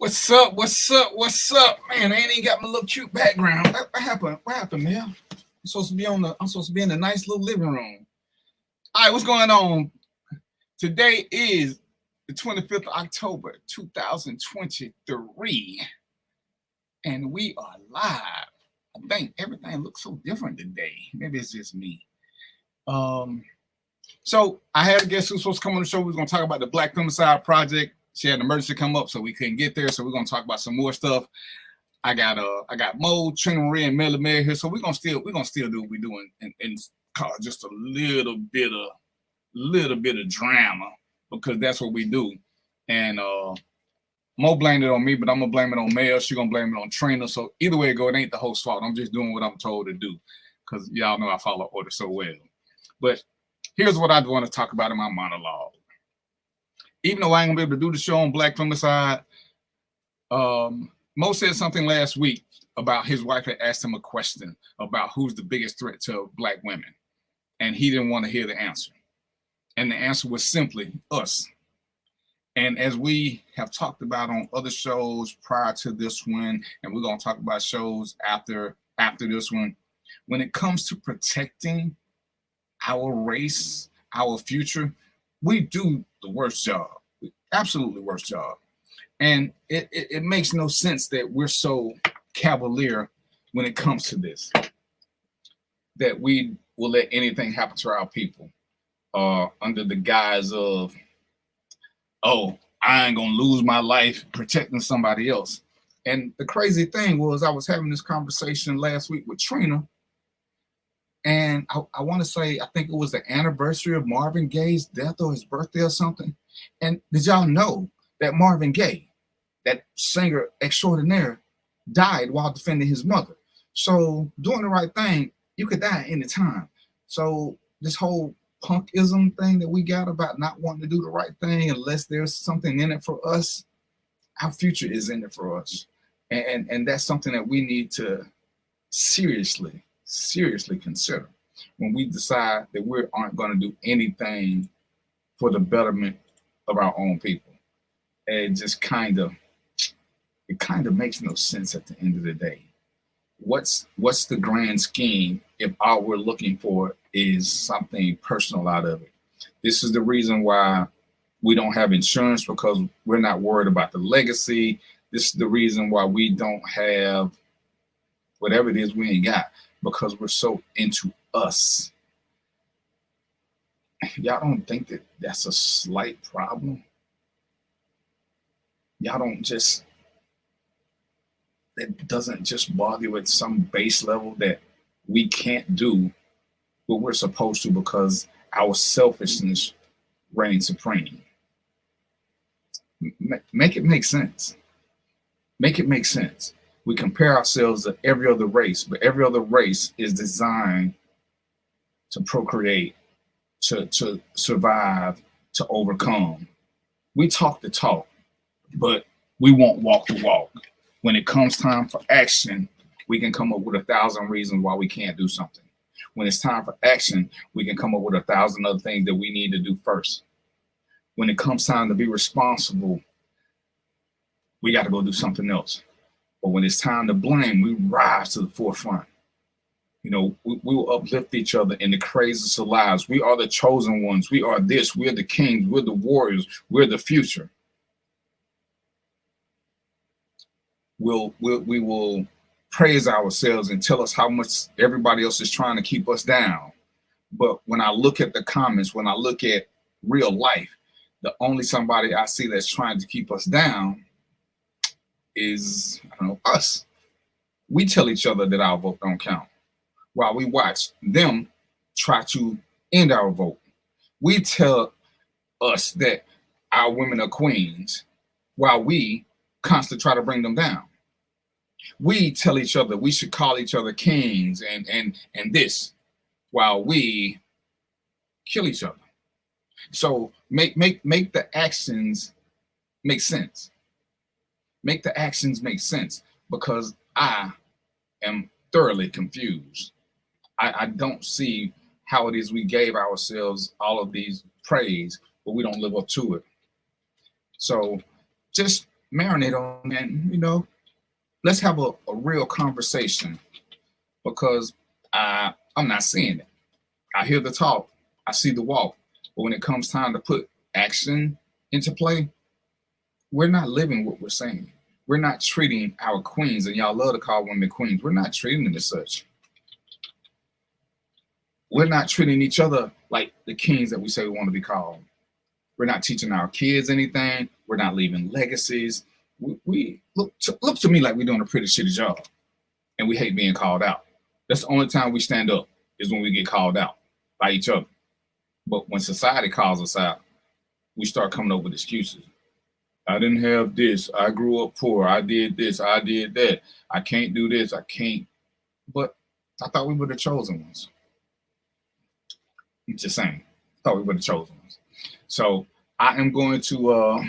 What's up? What's up? What's up? Man, I ain't even got my little cute background. What happened? What happened, man? I'm supposed to be in a nice little living room. All right, what's going on? Today is the 25th of October, 2023, and we are live. I think everything looks so different today. Maybe it's just me. So I had a guest who's supposed to come on the show. We was gonna talk about the Black Femicide Project. She had an emergency come up, so we couldn't get there. So we're gonna talk about some more stuff. I got Mo, Trina Marie, and Melly Mary here. So we're gonna still do what we're doing and cause just a little bit of drama because that's what we do. And Mo blamed it on me, but I'm gonna blame it on Mel. She gonna blame it on Trina. So either way it go, it ain't the host's fault. I'm just doing what I'm told to do because y'all know I follow order so well. But here's what I want to talk about in my monologue. Even though I ain't gonna be able to do the show on Black Femicide, Mo said something last week about his wife had asked him a question about who's the biggest threat to Black women, and he didn't want to hear the answer. And the answer was simply us. And as we have talked about on other shows prior to this one, and we're gonna talk about shows after this one, when it comes to protecting our race, our future, we do the worst job, absolutely worst job. And it makes no sense that we're so cavalier when it comes to this, that we will let anything happen to our people under the guise of, oh, I ain't gonna lose my life protecting somebody else. And the crazy thing was I was having this conversation last week with Trina, and I want to say, I think it was the anniversary of Marvin Gaye's death or his birthday or something. And did y'all know that Marvin Gaye, that singer extraordinaire, died while defending his mother? So doing the right thing, you could die any time. So this whole punkism thing that we got about not wanting to do the right thing unless there's something in it for us, our future is in it for us. And that's something that we need to seriously consider when we decide that we aren't going to do anything for the betterment of our own people. And it just kind of makes no sense at the end of the day. What's the grand scheme if all we're looking for is something personal out of it? This is the reason why we don't have insurance, because we're not worried about the legacy. This is the reason why we don't have whatever it is we ain't got, because we're so into us. Y'all don't think that that's a slight problem? Y'all don't just, it doesn't just bother you at some base level that we can't do what we're supposed to because our selfishness reigns supreme? Make it make sense. Make it make sense. We compare ourselves to every other race, but every other race is designed to procreate, to survive, to overcome. We talk the talk, but we won't walk the walk. When it comes time for action, we can come up with 1,000 reasons why we can't do something. When it's time for action, we can come up with 1,000 other things that we need to do first. When it comes time to be responsible, we got to go do something else. But when it's time to blame, we rise to the forefront. You know, we will uplift each other in the craziest of lives. We are the chosen ones. We are this. We're the kings. We're the warriors. We're the future. We will praise ourselves and tell us how much everybody else is trying to keep us down. But when I look at the comments, when I look at real life, the only somebody I see that's trying to keep us down is, I don't know, us. We tell each other that our vote don't count while we watch them try to end our vote. We tell us that our women are queens while we constantly try to bring them down. We tell each other we should call each other kings and this while we kill each other. So make the actions make sense. Make the actions make sense, because I am thoroughly confused. I don't see how it is we gave ourselves all of these praise, but we don't live up to it. So just marinate on that, and let's have a real conversation, because I'm not seeing it. I hear the talk, I see the walk, but when it comes time to put action into play, we're not living what we're saying. We're not treating our queens, and y'all love to call women queens. We're not treating them as such. We're not treating each other like the kings that we say we want to be called. We're not teaching our kids anything. We're not leaving legacies. We look to me like we're doing a pretty shitty job, and we hate being called out. That's the only time we stand up, is when we get called out by each other. But when society calls us out, we start coming up with excuses. I didn't have this. I grew up poor. I did this. I did that. I can't do this. I can't. But I thought we were the chosen ones. I'm just saying. I thought we were the chosen ones. So I am going to,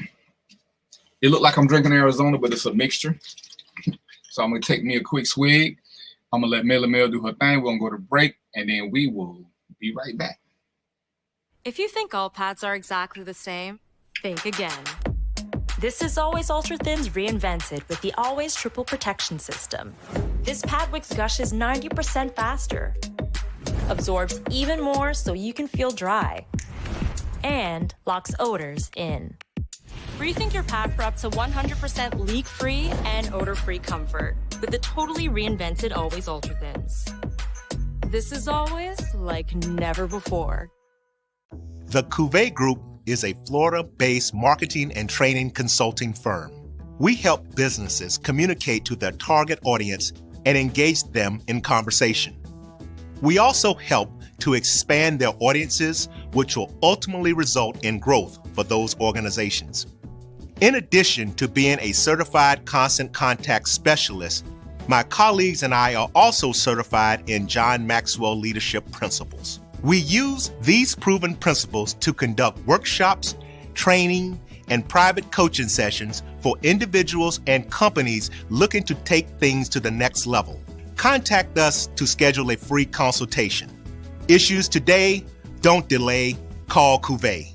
it looked like I'm drinking Arizona, but it's a mixture. So I'm going to take me a quick swig. I'm going to let Mel do her thing. We're going to go to break, and then we will be right back. If you think all pads are exactly the same, think again. This is Always Ultra Thins reinvented with the Always Triple Protection System. This pad wicks gushes 90% faster, absorbs even more so you can feel dry, and locks odors in. Rethink your pad for up to 100% leak-free and odor-free comfort with the totally reinvented Always Ultra Thins. This is always like never before. The Cuvée Group is a Florida-based marketing and training consulting firm. We help businesses communicate to their target audience and engage them in conversation. We also help to expand their audiences, which will ultimately result in growth for those organizations. In addition to being a certified constant contact specialist, my colleagues and I are also certified in John Maxwell Leadership Principles. We use these proven principles to conduct workshops, training, and private coaching sessions for individuals and companies looking to take things to the next level. Contact us to schedule a free consultation. Issues today, don't delay, call Cuvée.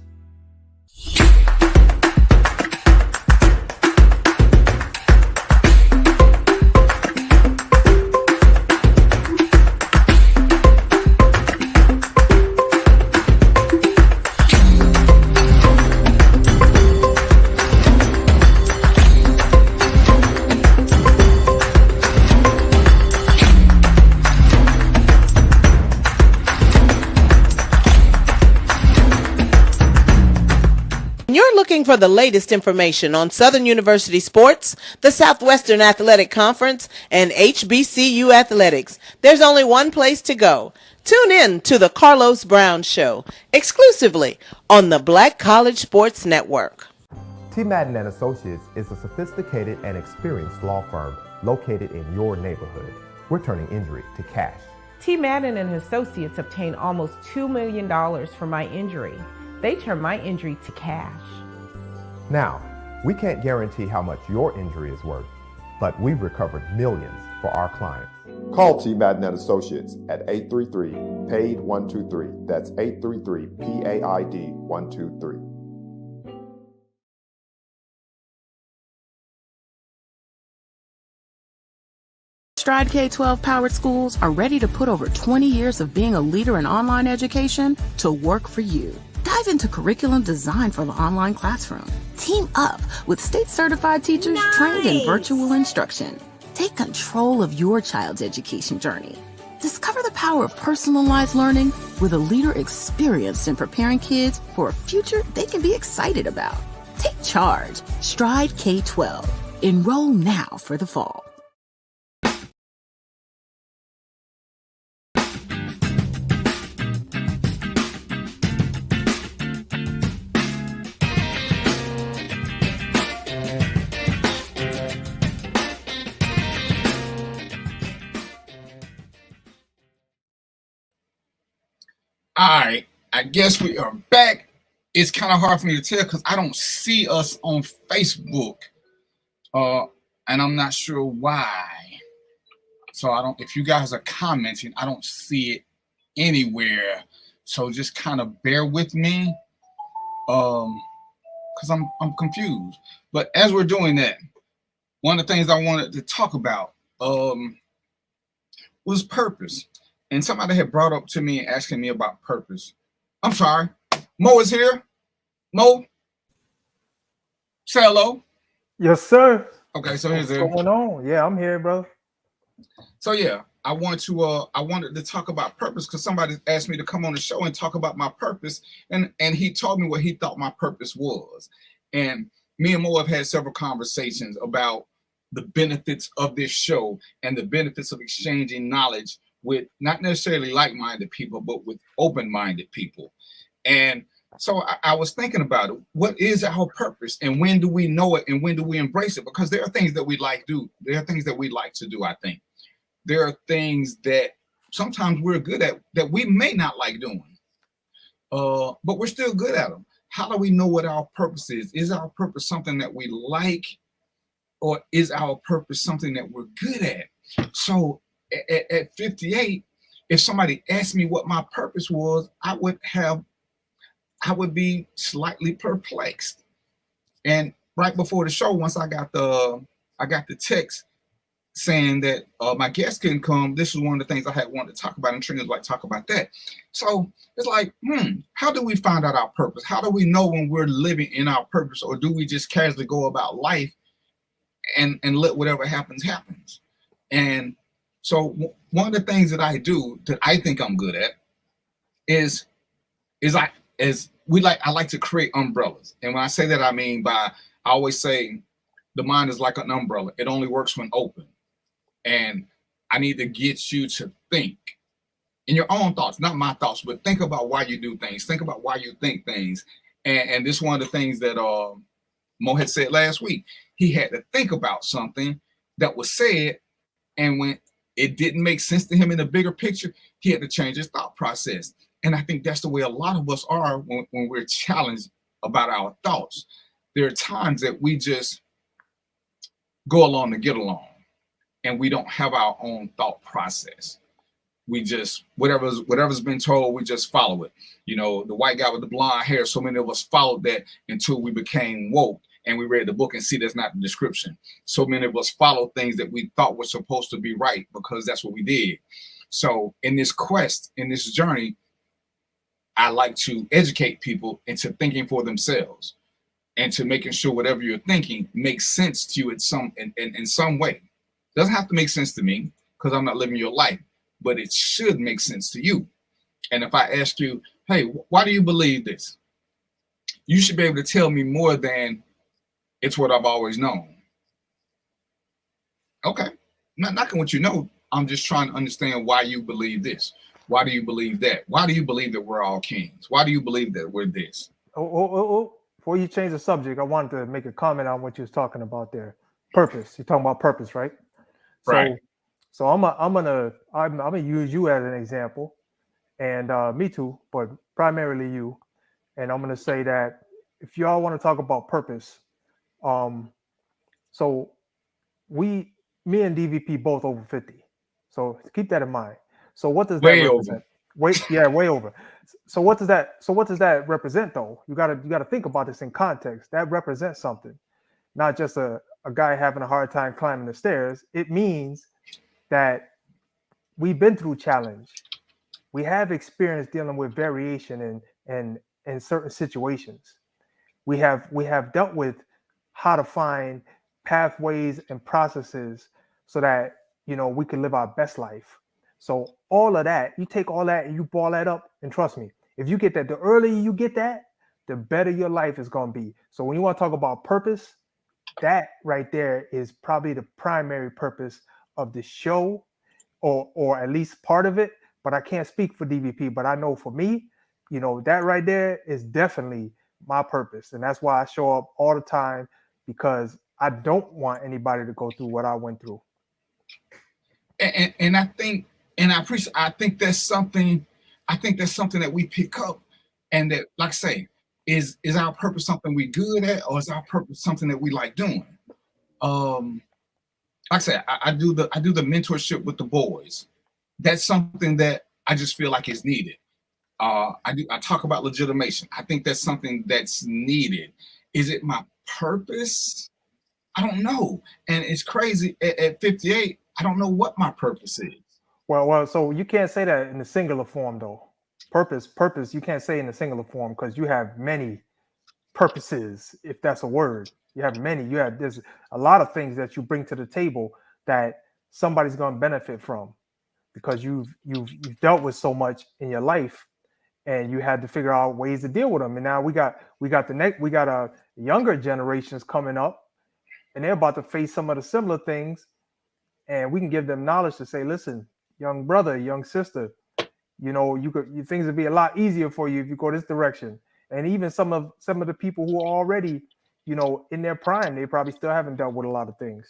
Looking for the latest information on Southern University sports, the Southwestern Athletic Conference, and HBCU athletics, there's only one place to go. Tune in to the Carlos Brown Show, exclusively on the Black College Sports Network. T. Madden and Associates is a sophisticated and experienced law firm located in your neighborhood. We're turning injury to cash. T. Madden and Associates obtained almost $2 million for my injury. They turned my injury to cash. Now, we can't guarantee how much your injury is worth, but we've recovered millions for our clients. Call T. Madden and Associates at 833-PAID-123. That's 833-PAID-123. Stride K-12 powered schools are ready to put over 20 years of being a leader in online education to work for you. Dive into curriculum design for the online classroom. Team up with state-certified teachers trained in virtual instruction. Take control of your child's education journey. Discover the power of personalized learning with a leader experienced in preparing kids for a future they can be excited about. Take charge. Stride K-12. Enroll now for the fall. All right, I guess we are back. It's kind of hard for me to tell because I don't see us on Facebook, and I'm not sure why. So I don't. If you guys are commenting, I don't see it anywhere. So just kind of bear with me, because because I'm confused. But as we're doing that, one of the things I wanted to talk about was purpose. And somebody had brought up to me asking me about purpose. I'm sorry. Mo is here. Mo, say hello. Yes, sir. Okay, so here's What's going on? Yeah, I'm here, bro. So yeah, I wanted to talk about purpose because somebody asked me to come on the show and talk about my purpose, and he told me what he thought my purpose was. And me and Mo have had several conversations about the benefits of this show and the benefits of exchanging knowledge with not necessarily like-minded people, but with open-minded people. And so I was thinking about it. What is our purpose, and when do we know it, and when do we embrace it? Because there are things that we like to do. There are things that we like to do, I think. There are things that sometimes we're good at that we may not like doing, but we're still good at them. How do we know what our purpose is? Is our purpose something that we like, or is our purpose something that we're good at? So at 58, if somebody asked me what my purpose was, I would be slightly perplexed. And right before the show, once I got the text saying that my guest couldn't come, this is one of the things I had wanted to talk about, and Trina was like, talk about that. So it's like, how do we find out our purpose? How do we know when we're living in our purpose, or do we just casually go about life and let whatever happens happens? And so one of the things that I do that I think I'm good at is I like to create umbrellas. And when I say that, I mean I always say the mind is like an umbrella. It only works when open. And I need to get you to think in your own thoughts, not my thoughts, but think about why you do things. Think about why you think things. And this is one of the things that Mo had said last week. He had to think about something that was said, and when it didn't make sense to him in the bigger picture, he had to change his thought process. And I think that's the way a lot of us are when we're challenged about our thoughts. There are times that we just go along to get along, and we don't have our own thought process. We just, whatever's been told, we just follow it. You know, the white guy with the blonde hair, so many of us followed that until we became woke and we read the book and see that's not the description. So many of us follow things that we thought were supposed to be right because that's what we did. So in this quest, in this journey, I like to educate people into thinking for themselves and to making sure whatever you're thinking makes sense to you in some way. Doesn't have to make sense to me because I'm not living your life, but it should make sense to you. And if I ask you, hey, why do you believe this? You should be able to tell me more than it's what I've always known. Okay, I'm not knocking what you know. I'm just trying to understand why you believe this. Why do you believe that? Why do you believe that we're all kings? Why do you believe that we're this? Before you change the subject, I wanted to make a comment on what you was talking about there. Purpose. You're talking about purpose, right? Right. So I'm gonna use you as an example, and me too, but primarily you. And I'm gonna say that if y'all want to talk about purpose, so me and DVP both over 50. So keep that in mind. So what does that represent? Way over. So what does that represent though? You gotta think about this in context. That represents something, not just a guy having a hard time climbing the stairs. It means that we've been through challenge. We have experience dealing with variation in certain situations. We have dealt with how to find pathways and processes so that we can live our best life. So all of that, you take all that and you ball that up, and trust me, if you get that, the earlier you get that, the better your life is going to be. So when you want to talk about purpose, that right there is probably the primary purpose of the show, or at least part of it. But I can't speak for DVP, but I know for me, that right there is definitely my purpose. And that's why I show up all the time, because I don't want anybody to go through what I went through. And I think, and I appreciate, I think that's something that we pick up, and that, like I say, is our purpose something we good at, or is our purpose something that we like doing? Like I said, I do the mentorship with the boys. That's something that I just feel like is needed. I talk about legitimation. I think that's something that's needed. Is it my purpose? I don't know. And it's crazy. At 58, I don't know what my purpose is. Well, so you can't say that in the singular form though. Purpose, you can't say in the singular form because you have many purposes, if that's a word. You have many. There's a lot of things that you bring to the table that somebody's going to benefit from because you've dealt with so much in your life, and you had to figure out ways to deal with them. And now we got younger generations coming up, and they're about to face some of the similar things, and we can give them knowledge to say, listen, young brother, young sister, things would be a lot easier for you if you go this direction. And even some of the people who are already, in their prime, they probably still haven't dealt with a lot of things.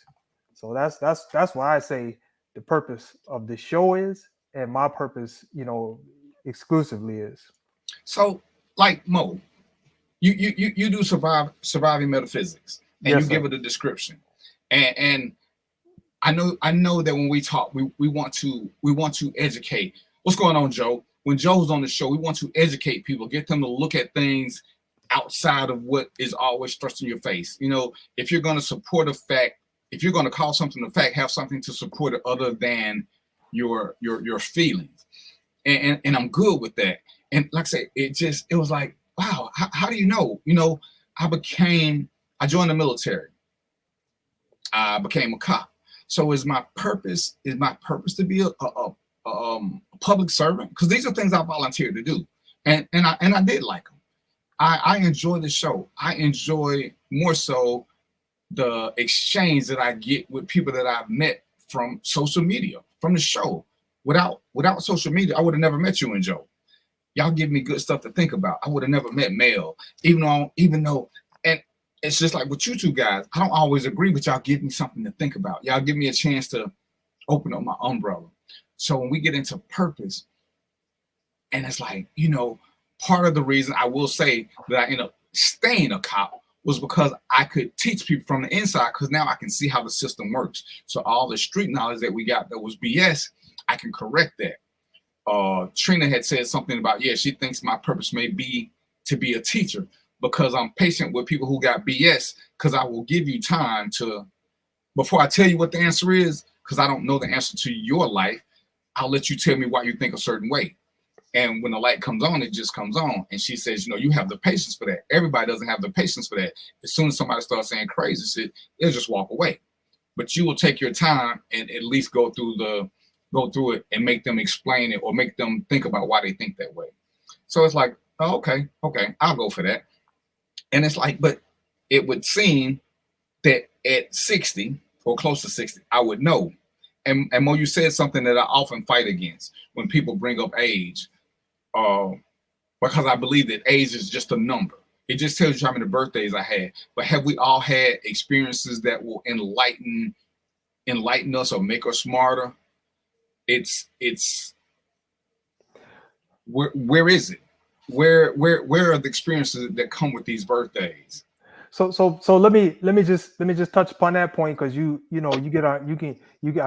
So that's why I say the purpose of the show is, and my purpose, exclusively is. So, like Mo, you do surviving metaphysics, and yes, you give it a description, and I know that when we talk, we want to educate. What's going on, Joe? When Joe's on the show, we want to educate people, get them to look at things outside of what is always thrust in your face. If you're going to support a fact, if you're going to call something a fact, have something to support it other than your feelings. And I'm good with that. And like I said, it was like, wow, how do you know? I joined the military. I became a cop. So is my purpose to be a public servant? Because these are things I volunteered to do. And I did like them. I enjoy the show. I enjoy more so the exchange that I get with people that I've met from social media, from the show. Without social media, I would have never met you and Joe. Y'all give me good stuff to think about. I would have never met Mel, even though, and it's just like with you two guys, I don't always agree, but y'all give me something to think about. Y'all give me a chance to open up my umbrella. So when we get into purpose, and it's like, part of the reason I will say that I ended up staying a cop was because I could teach people from the inside, because now I can see how the system works. So all the street knowledge that we got that was BS, I can correct that. Trina had said something about, she thinks my purpose may be to be a teacher because I'm patient with people who got BS, because I will give you time to, before I tell you what the answer is, because I don't know the answer to your life, I'll let you tell me why you think a certain way. And when the light comes on, it just comes on. And she says, you have the patience for that. Everybody doesn't have the patience for that. As soon as somebody starts saying crazy shit, they'll just walk away. But you will take your time and at least go through it and make them explain it or make them think about why they think that way. So it's like, oh, okay, I'll go for that. And it's like, but it would seem that at 60 or close to 60, I would know. And Mo, you said something that I often fight against when people bring up age, because I believe that age is just a number. It just tells you how many birthdays I had. But have we all had experiences that will enlighten us or make us smarter? It's where is it? Where are the experiences that come with these birthdays? So let me just touch upon that point, because I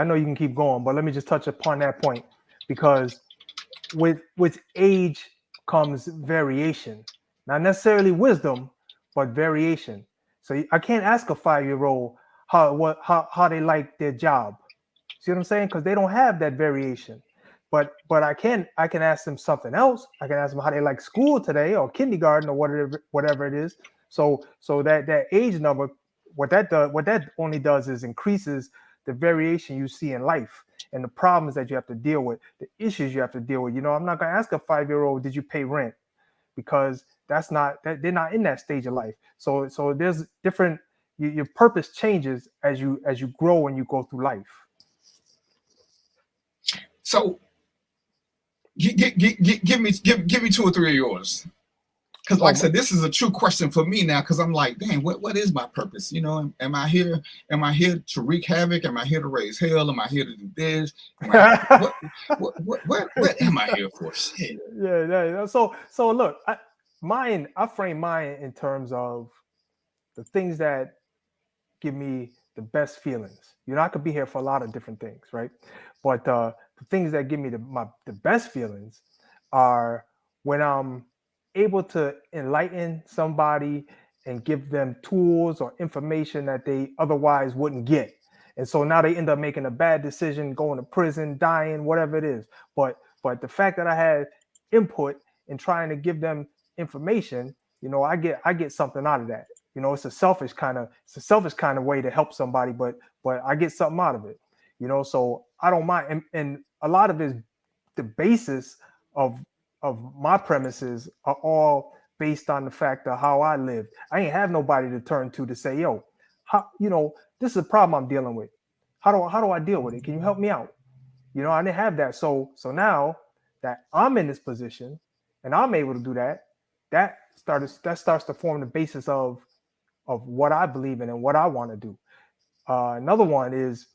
know you can keep going, but let me just touch upon that point, because with age comes variation, not necessarily wisdom, but variation. So I can't ask a 5-year-old how they like their job. See what I'm saying? Because they don't have that variation. But I can ask them something else. I can ask them how they like school today or kindergarten or whatever it is. So that age number, what that only does is increases the variation you see in life and the problems that you have to deal with, the issues you have to deal with. I'm not gonna ask a 5-year-old, did you pay rent? Because they're not in that stage of life. So there's different. Your purpose changes as you grow and you go through life. So give me 2 or 3 of yours. Because like I said, this is a true question for me now, because I'm like, dang, what is my purpose? Am I here to wreak havoc? Am I here to raise hell? Am I here to do this? What am I here for? Shit. Yeah. So look, I frame mine in terms of the things that give me the best feelings. I could be here for a lot of different things, right? But the things that give me the best feelings are when I'm able to enlighten somebody and give them tools or information that they otherwise wouldn't get. And so now they end up making a bad decision, going to prison, dying, whatever it is. But the fact that I had input in trying to give them information, you know, I get something out of that. You know, it's a selfish kind of way to help somebody, but I get something out of it. You know, so I don't mind. And a lot of it, the basis of my premises are all based on the fact of how I lived. I ain't have nobody to turn to say, yo, how, you know, this is a problem I'm dealing with. How do I deal with it? Can you help me out? You know, I didn't have that. So now that I'm in this position and I'm able to do that, that starts to form the basis of what I believe in and what I want to do. Another one is,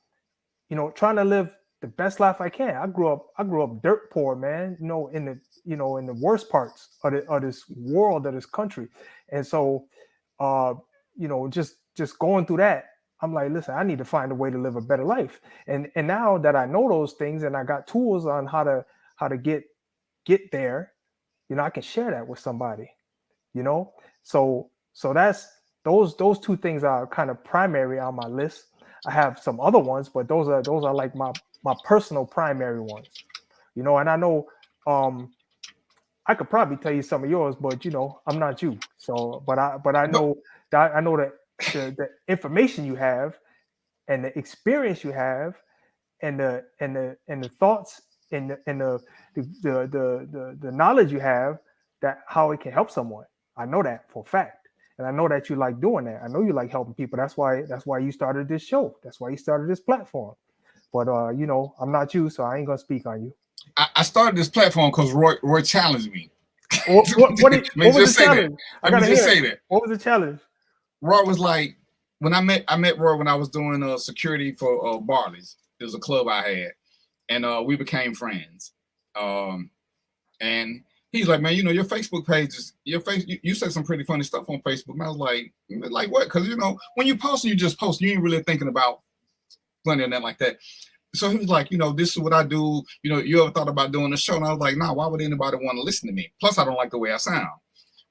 you know, trying to live the best life I can. I grew up dirt poor, man, you know, in the worst parts of this world, of this country. And so, you know, just going through that, I'm like, listen, I need to find a way to live a better life. And now that I know those things and I got tools on how to get there, you know, I can share that with somebody, you know? So that's those two things are kind of primary on my list. I have some other ones, but those are like my personal primary ones, you know. And I know I could probably tell you some of yours, but you know, I'm not you. So, but I know that the information you have and the experience you have and the thoughts and the knowledge you have, that how it can help someone. I know that for a fact. And I know that you like doing that. I know you like helping people. That's why you started this show. That's why you started this platform. But you know, I'm not you, so I ain't gonna speak on you. I started this platform because Roy challenged me. What was the challenge? I gotta just say that. What was the challenge? Roy was like, when I met Roy when I was doing security for Barley's. It was a club I had, and we became friends. And he's like, man, you know, your Facebook page is you said some pretty funny stuff on Facebook. And I was like what? Because you know, when you post, you just post. You ain't really thinking about funny or nothing like that. So he was like, you know, this is what I do. You know, you ever thought about doing a show? And I was like, nah, why would anybody want to listen to me? Plus, I don't like the way I sound.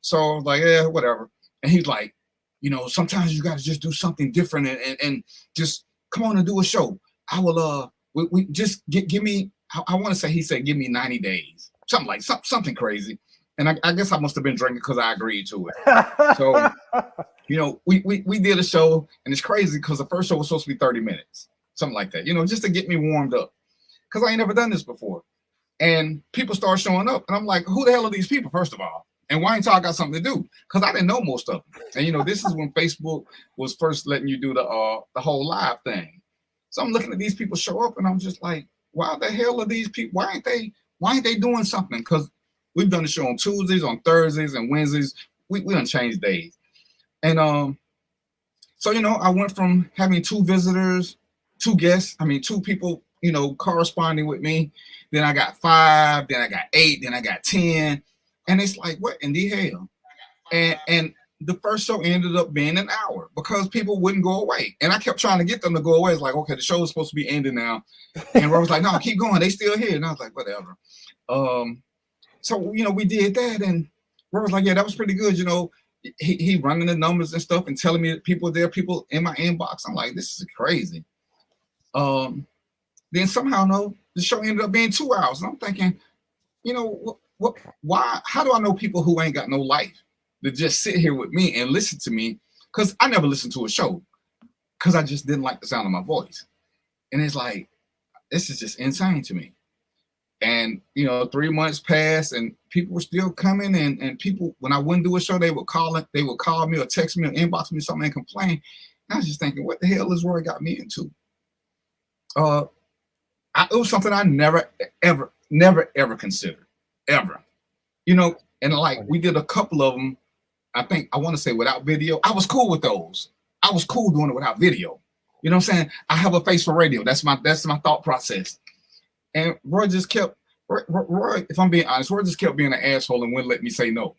So I was like, yeah, whatever. And he's like, you know, sometimes you got to just do something different and just come on and do a show. I will, we just give me, I want to say, he said, give me 90 days. Something like something crazy. And I guess I must have been drinking because I agreed to it. So, you know, we did a show, and it's crazy because the first show was supposed to be 30 minutes. Something like that, you know, just to get me warmed up, because I ain't never done this before. And people start showing up, and I'm like, who the hell are these people, first of all? And why ain't y'all got something to do? Because I didn't know most of them. And, you know, this is when Facebook was first letting you do the whole live thing. So I'm looking at these people show up, and I'm just like, why the hell are these people? Why ain't they doing something? Because we've done the show on Tuesdays, on Thursdays, and Wednesdays. We done changed days. And so, you know, I went from having 2 visitors, 2 guests, 2 people, you know, corresponding with me. Then I got 5, then I got 8, then I got 10. And it's like, what in the hell? And the first show ended up being an hour because people wouldn't go away. And I kept trying to get them to go away. It's like, okay, the show is supposed to be ending now. And Rob was like, no, keep going. They still here. And I was like, whatever. So, you know, we did that. And Rob was like, yeah, that was pretty good. You know, he running the numbers and stuff and telling me that people in my inbox. I'm like, this is crazy. Then somehow, no, the show ended up being 2 hours. And I'm thinking, you know, why? How do I know people who ain't got no life to just sit here with me and listen to me? Because I never listened to a show because I just didn't like the sound of my voice. And it's like, this is just insane to me. And, you know, 3 months passed and people were still coming. And people, when I wouldn't do a show, they would call me or text me or inbox me something and complain. And I was just thinking, what the hell is Roy got me into? It was something I never, ever considered, ever. You know, and like we did a couple of them, I want to say without video. I was cool with those. I was cool doing it without video. You know what I'm saying? I have a face for radio. That's my thought process. And Roy just kept, Roy, if I'm being honest, Roy just kept being an asshole and wouldn't let me say no.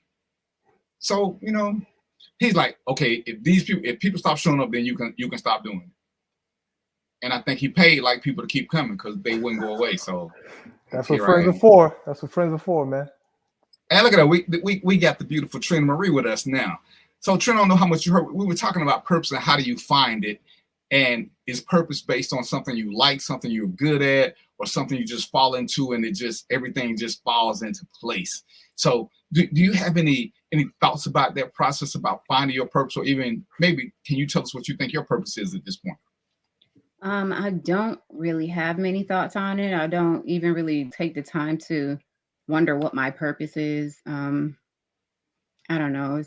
So, you know, he's like, okay, if people stop showing up, then you can stop doing it. And I think he paid like people to keep coming because they wouldn't go away. So that's what friends are for. That's what friends are for, man. And look at that. We got the beautiful Trina Marie with us now. So Trent, I don't know how much you heard. We were talking about purpose and how do you find it, and is purpose based on something you like, something you're good at, or something you just fall into, and everything just falls into place. So do you have any thoughts about that process, about finding your purpose, or even maybe can you tell us what you think your purpose is at this point? I don't really have many thoughts on it. I don't even really take the time to wonder what my purpose is. I don't know.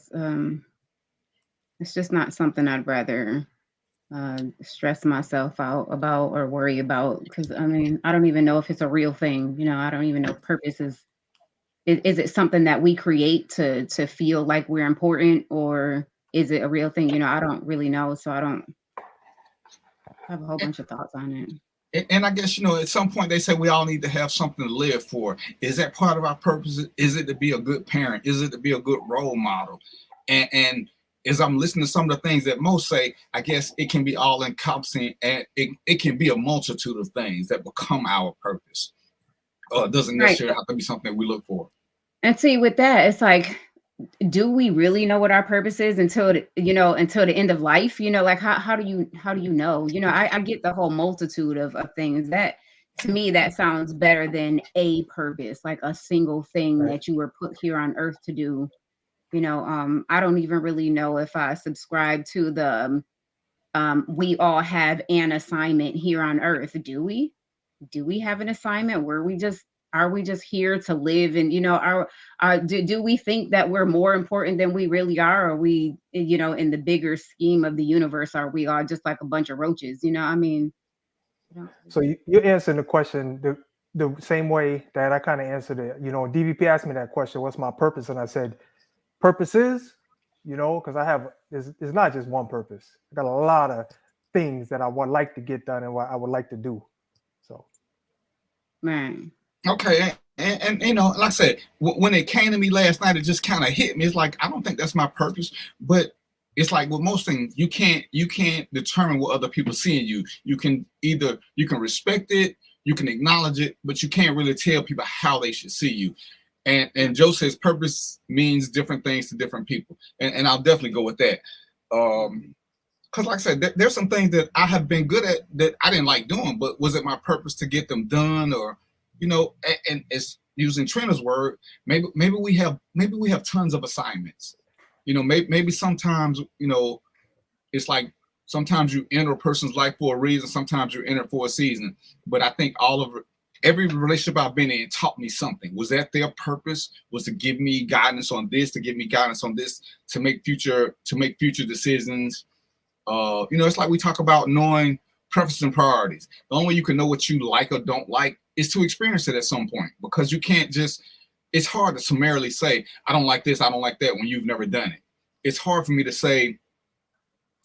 It's just not something I'd rather stress myself out about or worry about, because I mean, I don't even know if it's a real thing. I don't even know if purpose is it something that we create to feel like we're important, or is it a real thing? I don't really know. So I don't have a whole bunch of thoughts on it. And I guess, at some point they say we all need to have something to live for. Is that part of our purpose? Is it to be a good parent? Is it to be a good role model? And as I'm listening to some of the things that most say, I guess it can be all encompassing, and it can be a multitude of things that become our purpose. It doesn't necessarily have to be something we look for. And see, with that, it's like, do we really know what our purpose is until the end of life? Like how do you know? I get the whole multitude of things. That to me, that sounds better than a purpose, like a single thing that you were put here on earth to do. I don't even really know if I subscribe to the we all have an assignment here on earth. Do we have an assignment? Are we just here to live? And do we think that we're more important than we really are? Or we, in the bigger scheme of the universe, are we all just like a bunch of roaches? I mean. So you're answering the question the same way that I kind of answered it. DVP asked me that question, what's my purpose? And I said, purpose is, because it's not just one purpose. I got a lot of things that I would like to get done and what I would like to do. So. Man. Okay, and like I said, when it came to me last night, it just kind of hit me. It's like, I don't think that's my purpose, but it's like with most things, you can't determine what other people see in you. You can respect it, you can acknowledge it, but you can't really tell people how they should see you. And Joe says purpose means different things to different people, and I'll definitely go with that. Because like I said, there's some things that I have been good at that I didn't like doing, but was it my purpose to get them done? Or and it's using Trina's word, maybe we have tons of assignments. Maybe sometimes, it's like sometimes you enter a person's life for a reason, sometimes you enter for a season. But I think every relationship I've been in taught me something. Was that their purpose? Was to give me guidance on this, to make future decisions. It's like we talk about knowing preferences and priorities. The only way you can know what you like or don't like is to experience it at some point, because you can't it's hard to summarily say, I don't like this, I don't like that, when you've never done it. It's hard for me to say,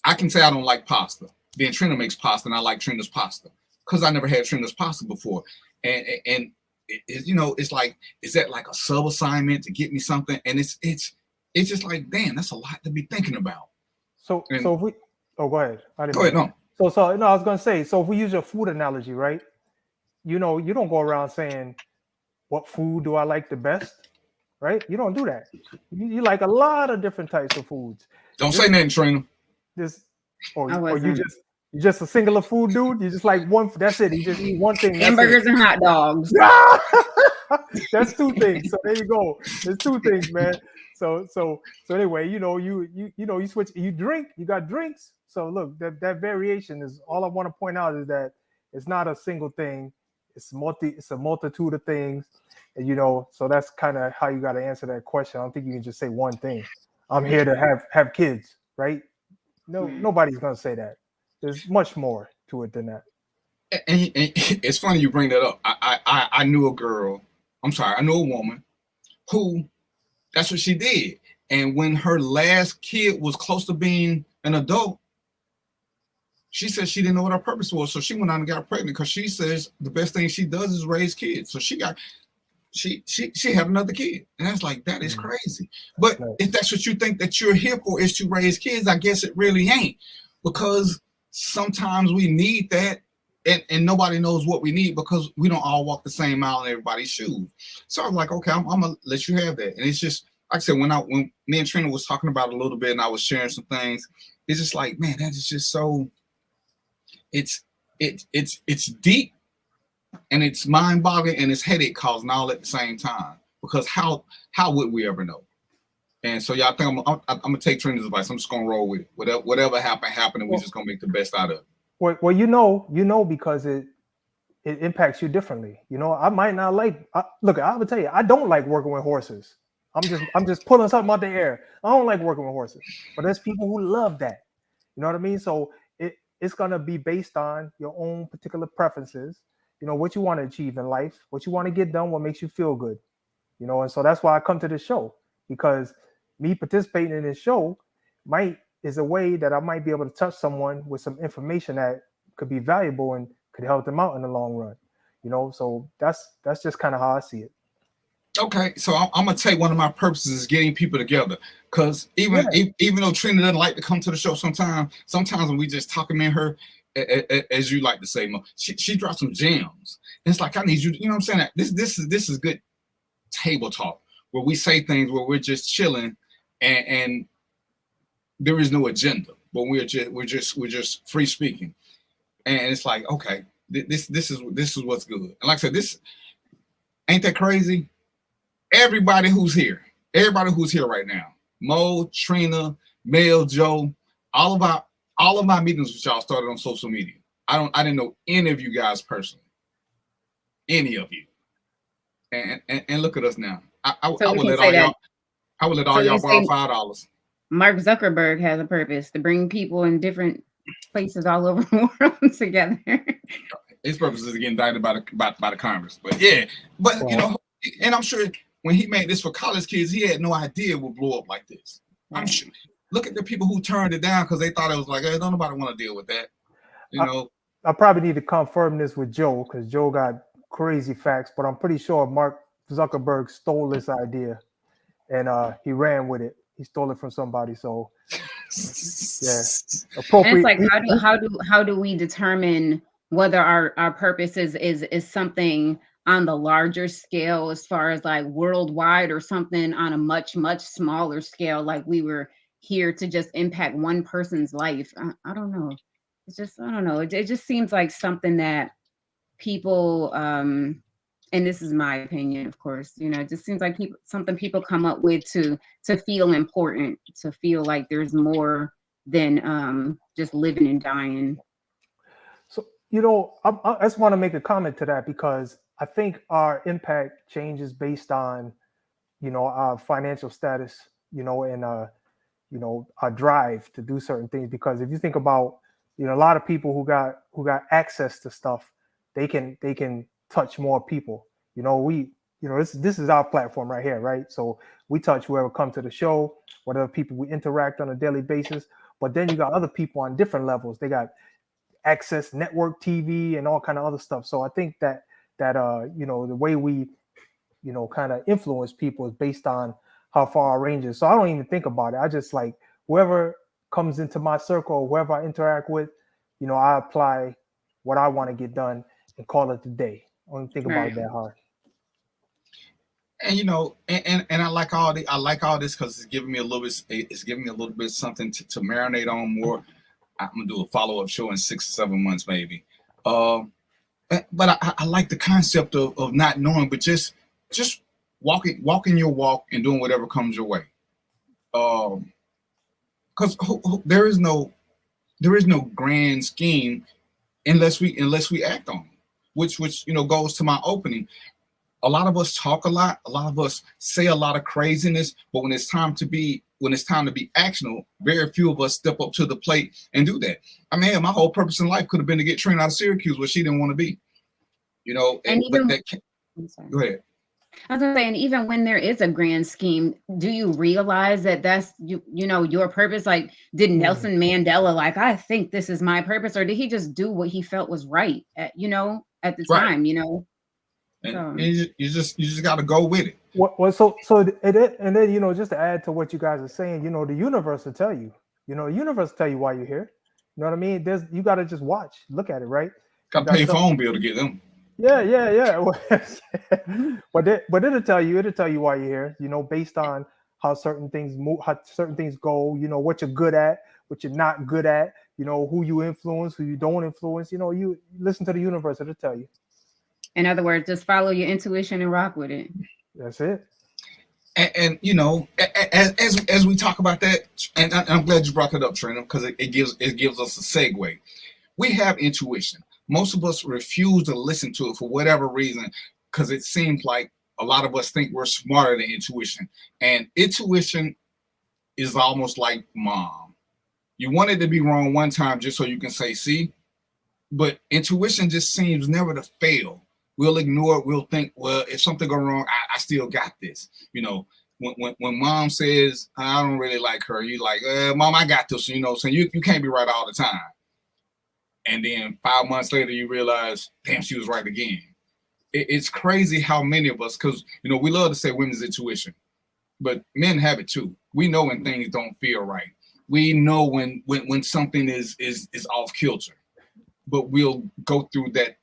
I can say I don't like pasta. Then Trina makes pasta and I like Trina's pasta because I never had Trina's pasta before. And it's like, is that like a sub assignment to get me something? And it's just like, damn, that's a lot to be thinking about. So if we, go ahead. Go ahead, no. So no, I was going to say, so if we use your food analogy, right? You don't go around saying, what food do I like the best, right? You don't do that. You like a lot of different types of foods. Don't say nothing, Trina. Or you just a singular food dude. You just like one. That's it. You just eat one thing. Hamburgers and hot dogs. That's two things. So there you go. There's two things, man. So anyway, you switch. You drink. You got drinks. So look, that variation is all I want to point out, is that it's not a single thing. It's a multitude of things, and so that's kind of how you got to answer that question. I don't think you can just say one thing. I'm here to have kids, right? No, nobody's gonna say that. There's much more to it than that. And it's funny you bring that up. I knew a woman who, that's what she did. And when her last kid was close to being an adult, she said she didn't know what her purpose was. So she went on and got pregnant, because she says the best thing she does is raise kids. So she had another kid. And that's like, that is crazy. But if that's what you think that you're here for, is to raise kids, I guess it really ain't. Because sometimes we need that, and nobody knows what we need, because we don't all walk the same mile in everybody's shoes. So I'm like, okay, I'm gonna let you have that. And it's just, I said, when me and Trina was talking about it a little bit and I was sharing some things, it's just like, man, that is just so, it's deep and it's mind-boggling and it's headache causing all at the same time, because how would we ever know? And so y'all think I'm gonna take Trina's advice. I'm just gonna roll with it. Whatever happened, and we're just gonna make the best out of it. Well, you know, because it impacts you differently. You know, I might not like. Look, I would tell you, I don't like working with horses. I'm just pulling something out the air. I don't like working with horses, but there's people who love that. You know what I mean? So it's gonna be based on your own particular preferences. You know, what you want to achieve in life, what you want to get done, what makes you feel good. You know, and so that's why I come to this show, because me participating in this show is a way that I might be able to touch someone with some information that could be valuable and could help them out in the long run. You know, so that's just kind of how I see it. Okay, so I'm gonna take one of my purposes is getting people together, because even though Trina doesn't like to come to the show sometimes when we just talking in her, as you like to say, Mo, she drops some gems. And it's like, I need you, you know what I'm saying? This is good table talk where we say things where we're just chilling and there is no agenda, but we're just free speaking. And it's like, okay, this is what's good. And like I said, this ain't that crazy. Everybody who's here right now, Mo, Trina, Mel, Joe, all of my meetings with y'all started on social media. I didn't know any of you guys personally, any of you, and look at us now. I would let all y'all borrow $5. Mark Zuckerberg has a purpose to bring people in different places all over the world together. His purpose is to get indicted by the Congress, but yeah, but you know, and I'm sure when he made this for college kids, he had no idea it would blow up like this. I'm sure. Look at the people who turned it down because they thought it was like, hey, don't nobody want to deal with that. You know, I probably need to confirm this with Joe, because Joe got crazy facts, but I'm pretty sure Mark Zuckerberg stole this idea and he ran with it. He stole it from somebody. So yeah, appropriate. And it's like, how do we determine whether our purpose is something on the larger scale, as far as like worldwide, or something on a much smaller scale, like we were here to just impact one person's life? I don't know. It's just, I don't know. It just seems like something that people, and this is my opinion, of course, you know, it just seems like something people come up with to feel important, to feel like there's more than just living and dying. So, you know, I just want to make a comment to that, because I think our impact changes based on, you know, our financial status, you know, and you know, our drive to do certain things. Because if you think about, you know, a lot of people who got access to stuff, they can touch more people. You know, this is our platform right here, right? So we touch whoever come to the show, whatever people we interact on a daily basis. But then you got other people on different levels. They got access network TV and all kind of other stuff. So I think that you know, the way we, you know, kind of influence people is based on how far our range is. So I don't even think about it. I just like whoever comes into my circle, whoever I interact with, you know, I apply what I want to get done and call it the day. I don't think about it that hard. And you know, and I like all this because it's giving me a little bit something to marinate on more. I'm gonna do a follow-up show in 6 or 7 months, maybe. But I like the concept of not knowing, but just walking your walk and doing whatever comes your way. Because there is no grand scheme unless we act on it, which you know goes to my opening. A lot of us talk a lot of us say a lot of craziness, but when it's time to be actionable, very few of us step up to the plate and do that. I mean, my whole purpose in life could have been to get Trina out of Syracuse where she didn't want to be. You know, go ahead. I was gonna say, and even when there is a grand scheme, do you realize that that's you know your purpose? Like, did Nelson Mandela I think this is my purpose, or did he just do what he felt was right at the time? You know, and you just got to go with it. Well, so and then you know, just to add to what you guys are saying, you know, the universe will tell you. You know, the universe will tell you why you're here. You know what I mean? You got to just watch, look at it, right? Got to pay a phone bill to get them. Yeah. But it'll tell you why you're here, you know, based on how certain things move, how certain things go, you know, what you're good at, what you're not good at, you know, who you influence, who you don't influence. You know, you listen to the universe, it'll tell you. In other words, just follow your intuition and rock with it. That's it. And you know, as we talk about that, and I'm glad you brought that up, Trina, because it gives us a segue. We have intuition. Most of us refuse to listen to it for whatever reason, because it seems like a lot of us think we're smarter than intuition. And intuition is almost like mom. You want it to be wrong one time just so you can say, see, but intuition just seems never to fail. We'll ignore it. We'll think, well, if something go wrong, I still got this. You know, when mom says, I don't really like her, you like, mom, I got this. You know, so you can't be right all the time. And then 5 months later, you realize, damn, she was right again. It's crazy how many of us, because, you know, we love to say women's intuition, but men have it too. We know when things don't feel right. We know when something is off kilter, but we'll go through that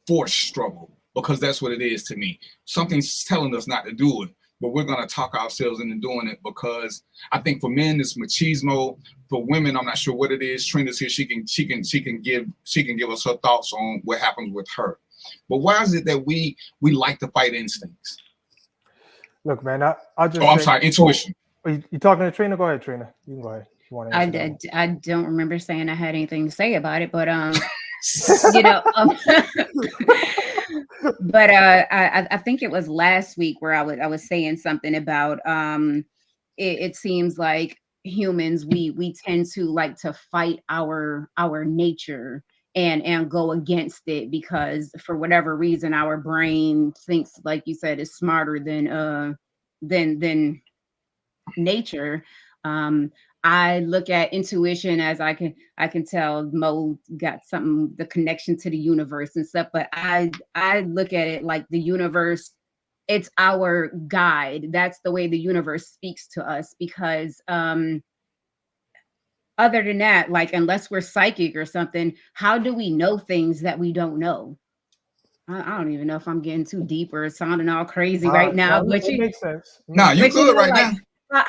forced struggle, because that's what it is to me. Something's telling us not to do it, but we're going to talk ourselves into doing it, because I think for men it's machismo. For women, I'm not sure what it is. Trina's here. She can give us her thoughts on what happens with her. But why is it that we like to fight instincts? Look, man, I just. Oh, I'm sorry, intuition. You talking to Trina? Go ahead, Trina. You can go ahead. If you want to answer I don't remember saying I had anything to say about it, but you know, but I think it was last week where I was saying something about it seems like humans we tend to like to fight our nature and go against it, because for whatever reason our brain thinks, like you said, is smarter than nature. I look at intuition as I can tell Mo got something, the connection to the universe and stuff, but I look at it like the universe, it's our guide. That's the way the universe speaks to us, because other than that, like, unless we're psychic or something, how do we know things that we don't know? I don't even know if I'm getting too deep or sounding all crazy right now, but it makes sense. Nah, you good right like, now.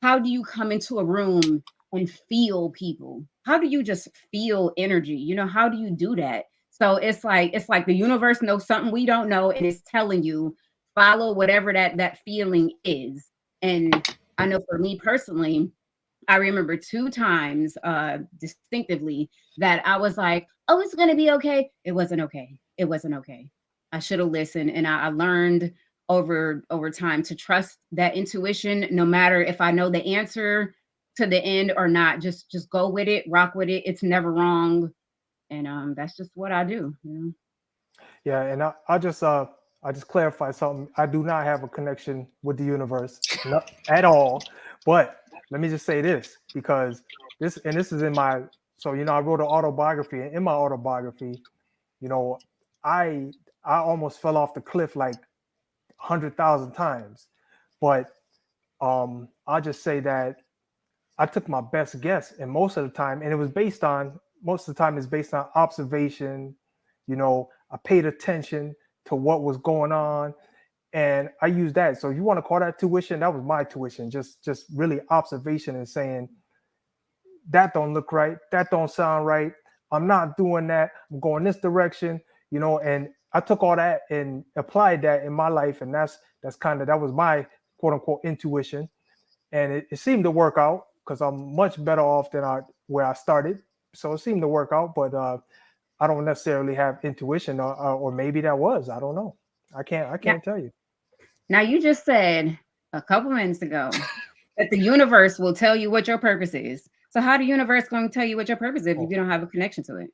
How do you come into a room and feel people? How do you just feel energy? You know, how do you do that? So it's like the universe knows something we don't know, and it's telling you follow whatever that feeling is. And I know for me personally, I remember 2 times distinctively that I was like, oh, it's gonna be okay. It wasn't okay. It wasn't okay. I should have listened, and I learned over time to trust that intuition, no matter if I know the answer to the end or not. Just go with it, rock with it. It's never wrong, and that's just what I do. You know? Yeah, and I just clarify something. I do not have a connection with the universe, not at all. But let me just say this, because this is in my, so, you know, I wrote an autobiography, and in my autobiography, you know, I almost fell off the cliff like 100,000 times, but I'll just say that I took my best guess, and most of the time it's based on observation. You know, I paid attention to what was going on, and I used that. So you want to call that tuition? That was my tuition. Just really observation and saying, that don't look right. That don't sound right. I'm not doing that. I'm going this direction, you know, and I took all that and applied that in my life. And that was my quote unquote intuition. And it seemed to work out, because I'm much better off than where I started. So it seemed to work out, but I don't necessarily have intuition, or maybe that was, I don't know. I can't tell you. Now, you just said a couple minutes ago that the universe will tell you what your purpose is. So how the universe going to tell you what your purpose is if you don't have a connection to it?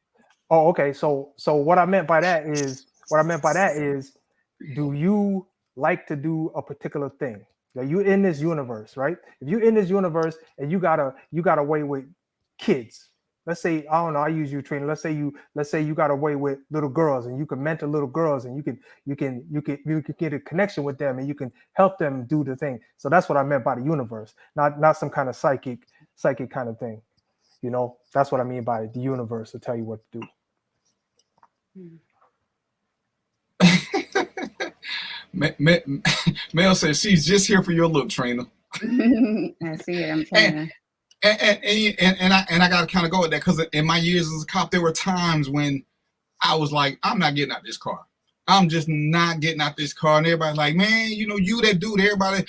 Oh, okay. So what I meant by that is, do you like to do a particular thing? Are you in this universe, right? If you're in this universe and you got a way with kids, let's say, I don't know, I use you, Trina. Let's say you got away with little girls, and you can mentor little girls, and you can get a connection with them, and you can help them do the thing. So that's what I meant by the universe, not some kind of psychic kind of thing. You know, that's what I mean by the universe to tell you what to do. Mel says she's just here for your look, Trina. I see it. I'm trying and I gotta kind of go with that because in my years as a cop, there were times when I was like, I'm not getting out this car. I'm just not getting out this car. And everybody's like, man, you know, you that dude, everybody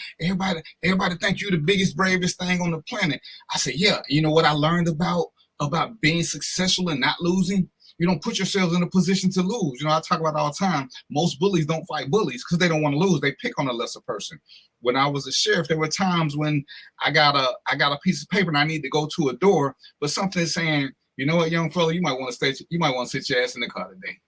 think you the biggest, bravest thing on the planet. I said, yeah. You know what I learned about being successful and not losing? You don't put yourselves in a position to lose. You know, I talk about it all the time. Most bullies don't fight bullies because they don't want to lose. They pick on a lesser person. When I was a sheriff, there were times when I got a piece of paper and I need to go to a door, but something is saying, you know what, young fella, you might want to sit your ass in the car today.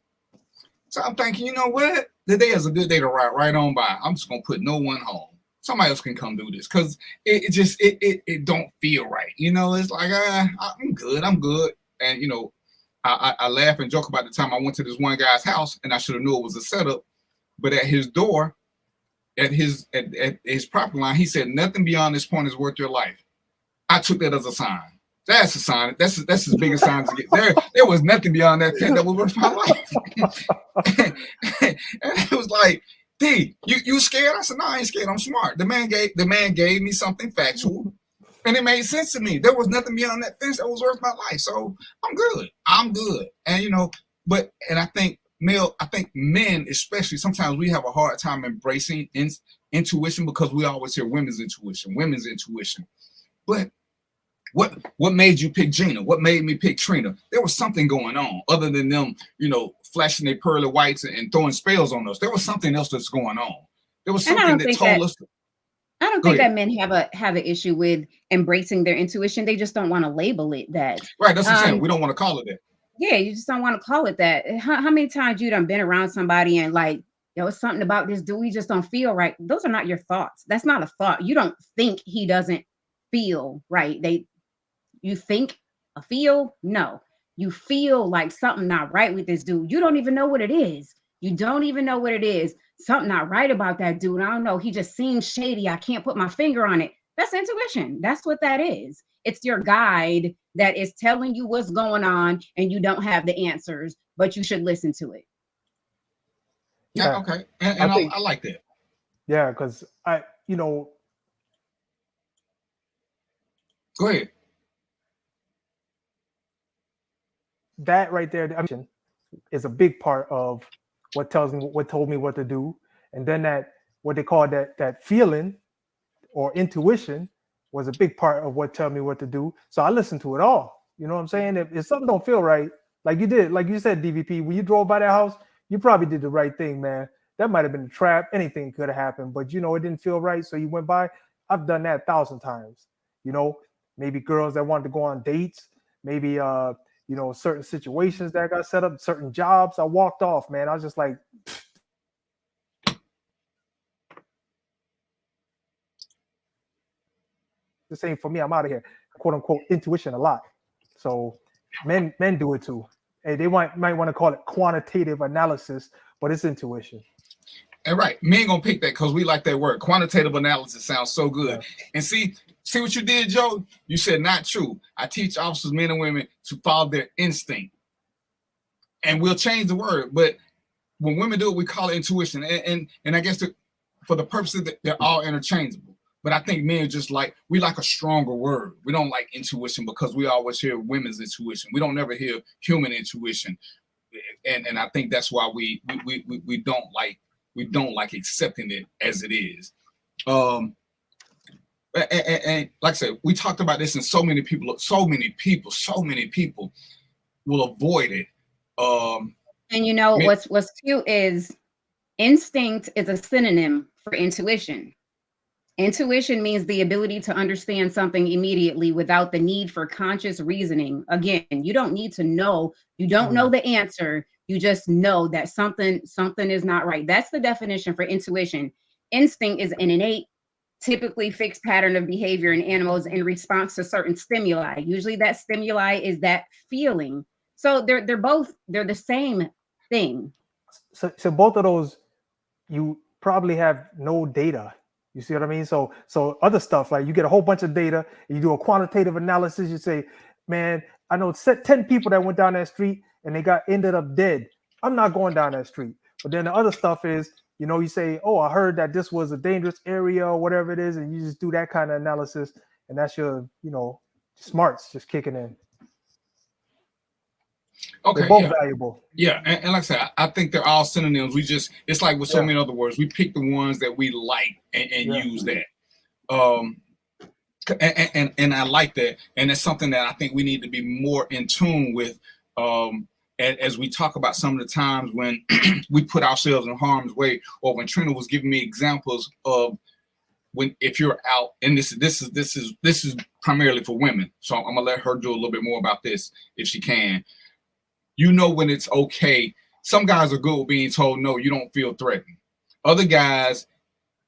So I'm thinking, you know what? Today is a good day to ride right on by. I'm just gonna put no one home. Somebody else can come do this because it don't feel right. You know, it's like I'm good. And you know, I laugh and joke about the time I went to this one guy's house and I should have knew it was a setup. But at his door, at his property line, he said, nothing beyond this point is worth your life. I took that as a sign. That's a sign. That's as big a sign as it gets. There was nothing beyond that tent that was worth my life. And it was like, D, you scared? I said, no, I ain't scared. I'm smart. The man gave me something factual, and it made sense to me. There was nothing beyond that fence that was worth my life. So I'm good. And you know, and I think men especially, sometimes we have a hard time embracing intuition because we always hear women's intuition. But what made you pick Gina? What made me pick Trina? There was something going on other than them, you know, flashing their pearly whites and throwing spells on us. There was something else that's going on. There was something that told us. I don't think that men have an issue with embracing their intuition. They just don't want to label it that. Right, that's what I'm saying. We don't want to call it that. Yeah, you just don't want to call it that. How many times you done been around somebody and like, yo, it's something about this dude, we just don't feel right. Those are not your thoughts. That's not a thought. You don't think he doesn't feel right. You think a feel? No. You feel like something not right with this dude. You don't even know what it is. Something not right about that dude. I don't know. He just seems shady. I can't put my finger on it. That's intuition. That's what that is. It's your guide that is telling you what's going on and you don't have the answers, but you should listen to it. Yeah, okay. And I like that. Yeah, because go ahead. That right there is a big part of what told me what to do. And then that what they call that feeling or intuition was a big part of what told me what to do. So I listened to it all. You know what I'm saying? If something don't feel right, like you said, DVP, when you drove by that house, you probably did the right thing, man. That might have been a trap. Anything could have happened, but you know, it didn't feel right. So you went by. I've done that 1,000 times. You know, maybe girls that wanted to go on dates, maybe certain situations that got set up, certain jobs. I walked off, man. I was just like, this ain't for me. I'm out of here. Quote unquote intuition a lot. So men do it too. Hey, they might want to call it quantitative analysis, but it's intuition. And right, men gonna pick that because we like that word. Quantitative analysis sounds so good. Yeah. And see what you did, Joe? You said not true. I teach officers, men and women, to follow their instinct. And we'll change the word, but when women do it, we call it intuition. And I guess for the purposes that they're all interchangeable. But I think men we like a stronger word. We don't like intuition because we always hear women's intuition. We don't never hear human intuition. And I think that's why we don't like accepting it as it is. And like I said, we talked about this, and so many people will avoid it. And you know what's cute is instinct is a synonym for intuition. Intuition means the ability to understand something immediately without the need for conscious reasoning. Again, you don't need to know. You don't know the answer. You just know that something is not right. That's the definition for intuition. Instinct is an innate, typically fixed pattern of behavior in animals in response to certain stimuli. Usually that stimuli is that feeling. So they're the same thing. So both of those, you probably have no data. You see what I mean? So other stuff, like you get a whole bunch of data, and you do a quantitative analysis. You say, man, I know 10 people that went down that street and they ended up dead. I'm not going down that street. But then the other stuff is You know, you say, oh, I heard that this was a dangerous area or whatever it is, and you just do that kind of analysis, and that's your, you know, smarts just kicking in. Okay, they're both valuable. Yeah, and like I said, I think they're all synonyms. We just, it's like with so many other words, we pick the ones that we like and use that. And I like that, and it's something that I think we need to be more in tune with. As we talk about some of the times when we put ourselves in harm's way, or when Trina was giving me examples of when, if you're out, and this is primarily for women, so I'm gonna let her do a little bit more about this if she can. You know when it's okay. Some guys are good with being told no, you don't feel threatened. Other guys,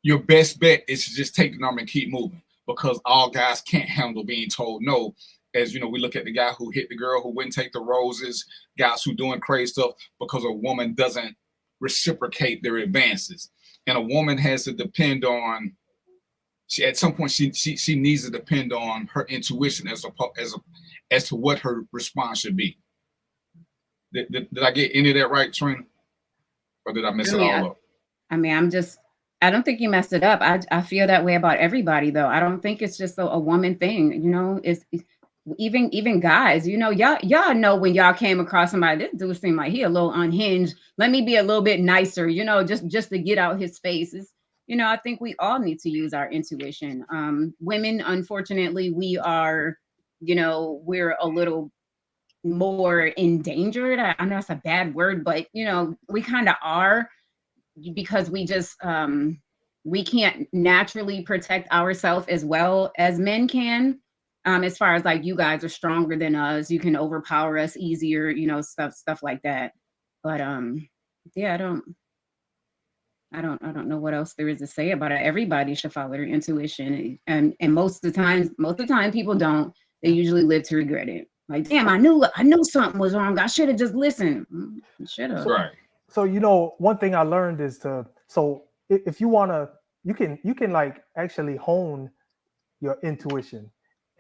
your best bet is to just take the number and keep moving, because all guys can't handle being told no. As you know, we look at the guy who hit the girl who wouldn't take the roses, guys who doing crazy stuff because a woman doesn't reciprocate their advances. And a woman has to depend on, at some point she needs to depend on her intuition as to what her response should be. Did I get any of that right, Trina? Or did I mess it all up? I mean, I don't think you messed it up. I feel that way about everybody, though. I don't think it's just a woman thing. You know, it's even guys, you know, y'all know when y'all came across somebody, this dude seemed like he a little unhinged. Let me be a little bit nicer, you know, just to get out his faces. You know, I think we all need to use our intuition. Women, unfortunately, we are, you know, we're a little more endangered. I know it's a bad word, but you know, we kind of are, because we just we can't naturally protect ourselves as well as men can. As far as like, you guys are stronger than us, you can overpower us easier, you know, stuff like that. But yeah, I don't know what else there is to say about it. Everybody should follow their intuition, and most of the time people don't. They usually live to regret it. Like, damn, I knew something was wrong. I should have just listened. Should have. Right. So, you know, one thing I learned is if you wanna, you can like actually hone your intuition.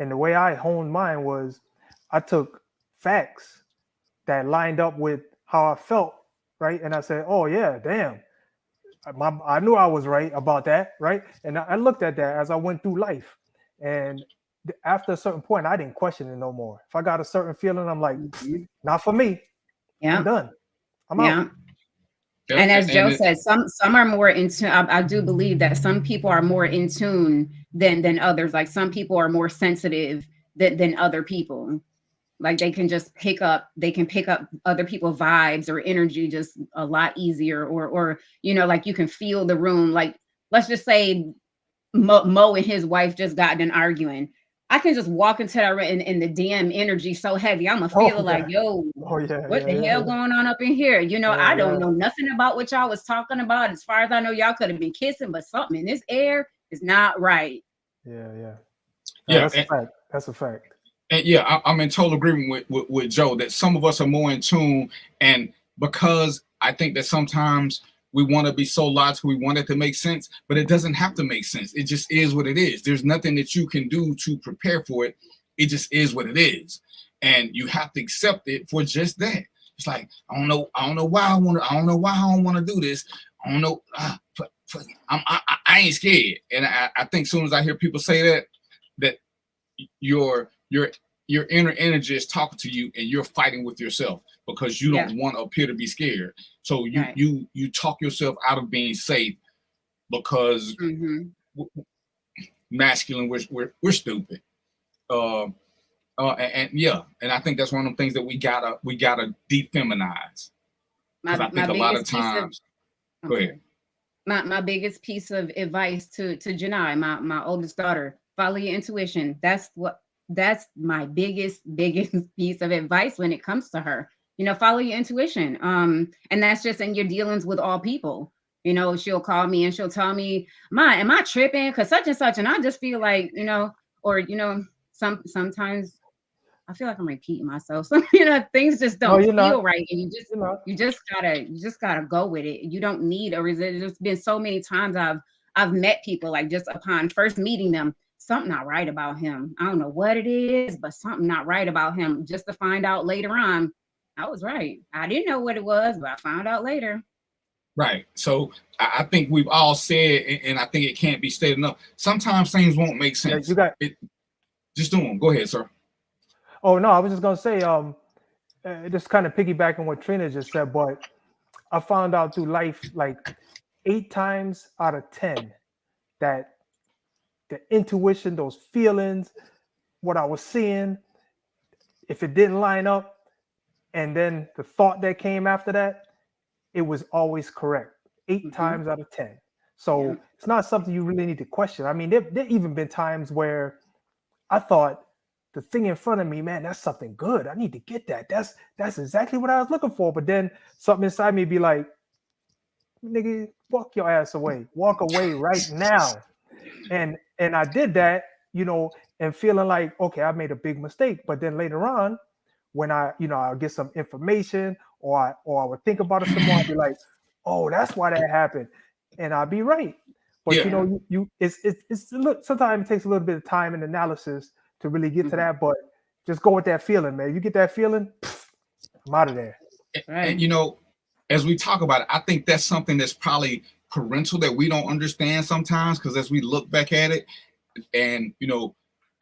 And the way I honed mine was I took facts that lined up with how I felt, right? And I said, oh yeah, damn. I knew I was right about that, right? And I looked at that as I went through life. And after a certain point, I didn't question it no more. If I got a certain feeling, I'm like, not for me. Yeah. I'm done. I'm out. And as Joe said, some are more in tune. I do believe that some people are more in tune than others. Like, some people are more sensitive than other people. Like, they can pick up other people's vibes or energy just a lot easier, or you know, like, you can feel the room. Like, let's just say Mo and his wife just got done arguing. I can just walk into that room and the damn energy so heavy. I'm gonna feel like, yo, what the hell going on up in here? You know, I don't know nothing about what y'all was talking about. As far as I know, y'all could have been kissing, but something in this air is not right. Yeah, that's a fact. That's a fact. And yeah, I'm in total agreement with Joe that some of us are more in tune, and because I think that sometimes we want to be so logical, we want it to make sense, but it doesn't have to make sense. It just is what it is. There's nothing that you can do to prepare for it. It just is what it is, and you have to accept it for just that. It's like, I don't know why I don't want to do this. I don't know, but I ain't scared. And I think as soon as I hear people say that your inner energy is talking to you, and you're fighting with yourself because you don't want to appear to be scared. So you talk yourself out of being safe because masculine, we're stupid. And I think that's one of the things that we gotta defeminize. I think a lot of times. Go ahead. My biggest piece of advice to Janai, my oldest daughter: follow your intuition. That's my biggest piece of advice when it comes to her. You know, follow your intuition. And that's just in your dealings with all people. You know, she'll call me and she'll tell me, "Ma, am I tripping? Because such and such." And I just feel like, you know, or, you know, sometimes I feel like I'm repeating myself. So, you know, things just don't feel right. And you just gotta go with it. You don't need a reason. There's been so many times I've met people, like, just upon first meeting them, something not right about him. I don't know what it is, but something not right about him, just to find out later on I was right. I didn't know what it was, but I found out later. Right. So I think we've all said, and I think it can't be stated enough. Sometimes things won't make sense. Yeah, you got it. Just do them. Go ahead, sir. Oh no, I was just gonna say, just kind of piggybacking what Trina just said, but I found out through life, like 8 times out of 10, that the intuition, those feelings, what I was seeing, if it didn't line up, and then the thought that came after that, it was always correct. 8 times out of 10. So it's not something you really need to question. I mean, there even been times where I thought the thing in front of me, man, that's something good. I need to get that. That's exactly what I was looking for. But then something inside me be like, nigga, walk your ass away. Walk away right now. And I did that, and feeling like, okay, I made a big mistake. But then later on, when I'll get some information or I would think about it some more, I'd be like, oh, that's why that happened. And I'll be right. But it's look, sometimes it takes a little bit of time and analysis to really get to that. But just go with that feeling, man. You get that feeling, I'm out of there. And as we talk about it, I think that's something that's probably parental that we don't understand sometimes, because as we look back at it, and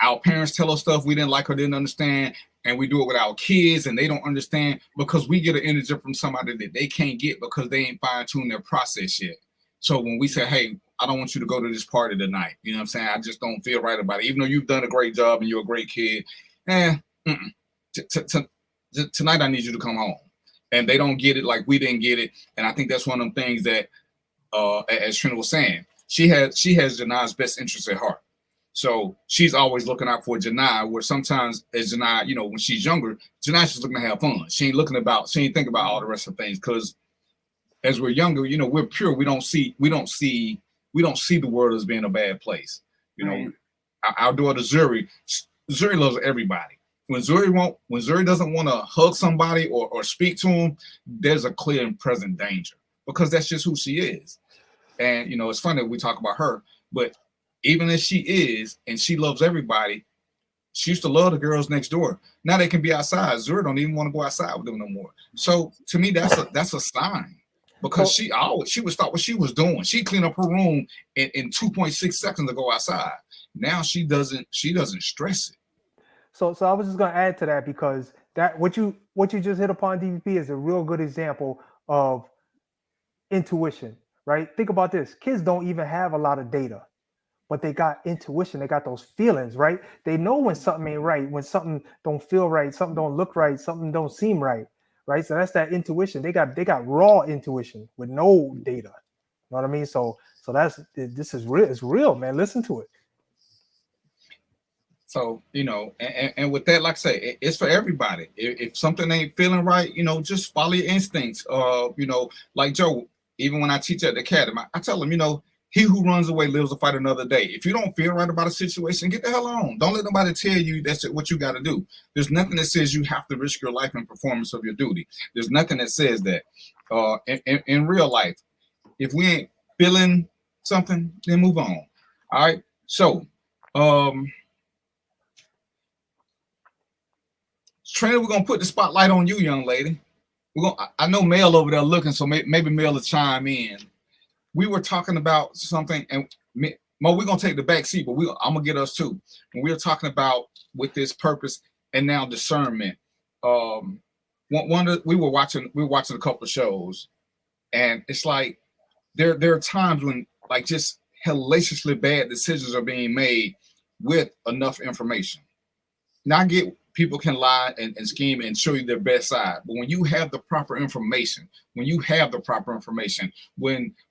our parents tell us stuff we didn't like or didn't understand, and we do it with our kids and they don't understand because we get an energy from somebody that they can't get because they ain't fine-tuned their process yet. So when we say, hey, I don't want you to go to this party tonight, you know what I'm saying? I just don't feel right about it. Even though you've done a great job and you're a great kid, tonight I need you to come home. And they don't get it like we didn't get it. And I think that's one of them things that, as Trina was saying, she has Janai's best interest at heart. So she's always looking out for Janai, where sometimes as Janai, when she's younger, Janai's just looking to have fun. She ain't thinking about all the rest of things, because as we're younger, we're pure. We don't see the world as being a bad place. Our daughter Zuri loves everybody. When Zuri doesn't want to hug somebody or speak to him, there's a clear and present danger, because that's just who she is. And it's funny that we talk about her, but even as she is, and she loves everybody, she used to love the girls next door. Now they can be outside. Zuri don't even want to go outside with them no more. So to me, that's a sign, because she would stop what she was doing. She cleaned up her room in 2.6 seconds to go outside. Now she doesn't stress it. So I was just gonna add to that, because that what you just hit upon, DVP, is a real good example of intuition, right? Think about this. Kids don't even have a lot of data, but they got intuition. They got those feelings, right? They know when something ain't right, when something don't feel right, something don't look right, something don't seem right, right? So that's that intuition. They got raw intuition with no data. You know what I mean? So this is real. It's real, man. Listen to it. So, and with that, like I say, it's for everybody. If something ain't feeling right, just follow your instincts. Like Joe, even when I teach at the academy, I tell them, he who runs away lives to fight another day. If you don't feel right about a situation, get the hell on. Don't let nobody tell you that's what you got to do. There's nothing that says you have to risk your life in performance of your duty. There's nothing that says that. In real life, if we ain't feeling something, then move on. All right. So, Trina, we're gonna put the spotlight on you, young lady. I know Mel over there looking, so maybe Mel will chime in. We were talking about something, and Mo, we're gonna take the back seat, but I'm gonna get us too. When we were talking about with this purpose and now discernment. We were watching a couple of shows, and it's like there are times when like just hellaciously bad decisions are being made with enough information. Now I get people can lie and scheme and show you their best side, but when you have the proper information, when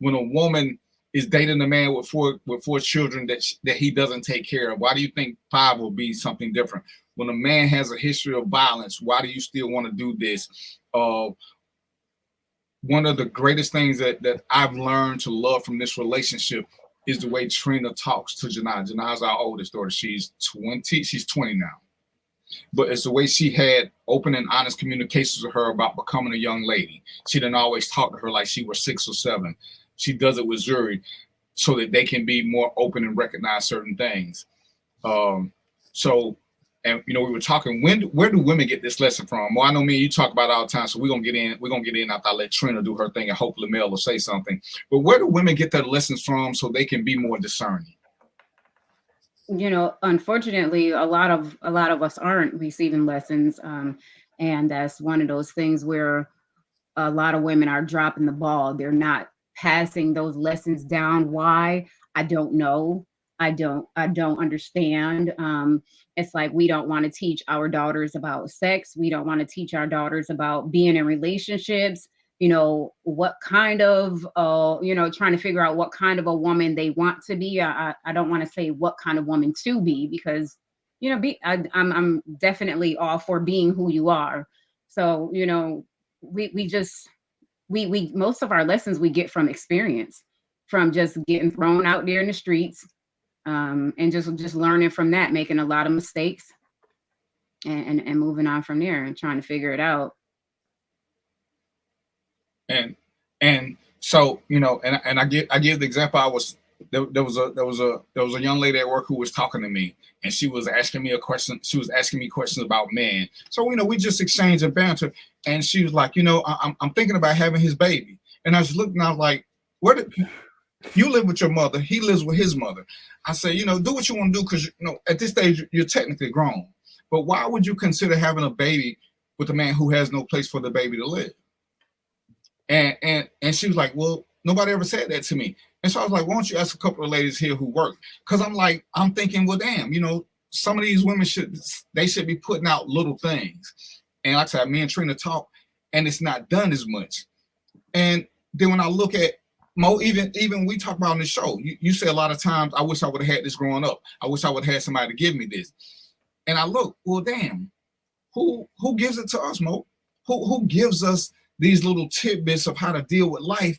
a woman is dating a man with four children that he doesn't take care of, why do you think 5 will be something different? When a man has a history of violence, why do you still want to do this? One of the greatest things that I've learned to love from this relationship is the way Trina talks to Janai. Janai's our oldest daughter. She's 20 now. But it's the way she had open and honest communications with her about becoming a young lady. She didn't always talk to her like she was 6 or 7. She does it with Zuri so that they can be more open and recognize certain things. So And we were talking, where do women get this lesson from? Well, I know me and you talk about it all the time, so we're gonna get in after I let Trina do her thing, and hopefully Mel will say something. But where do women get their lessons from so they can be more discerning? Unfortunately, a lot of us aren't receiving lessons, and that's one of those things where a lot of women are dropping the ball. They're not passing those lessons down. Why? I don't know. I don't understand. It's like we don't want to teach our daughters about sex. We don't want to teach our daughters about being in relationships. What kind of, trying to figure out what kind of a woman they want to be. I don't want to say what kind of woman to be, because, I'm definitely all for being who you are. So, we most of our lessons we get from experience, from just getting thrown out there in the streets, and just learning from that, making a lot of mistakes, and moving on from there and trying to figure it out. And so, and I give the example. There was a young lady at work who was talking to me, and she was asking me a question. She was asking me questions about men. So, we just exchanged and banter. And she was like, I'm thinking about having his baby. And I was looking, I was like, where did you live with your mother? He lives with his mother. I said, do what you want to do, because at this stage you're technically grown. But why would you consider having a baby with a man who has no place for the baby to live? And she was like, well, nobody ever said that to me. And so I was like, why don't you ask a couple of ladies here who work? Because I'm thinking, well, damn, some of these women should be putting out little things. And like I said, me and Trina talk, and it's not done as much. And then when I look at Mo, even we talk about on the show, you say a lot of times, I wish I would have had this growing up. I wish I would have had somebody to give me this. And I look, well, damn, who gives it to us, Mo? Who gives us these little tidbits of how to deal with life,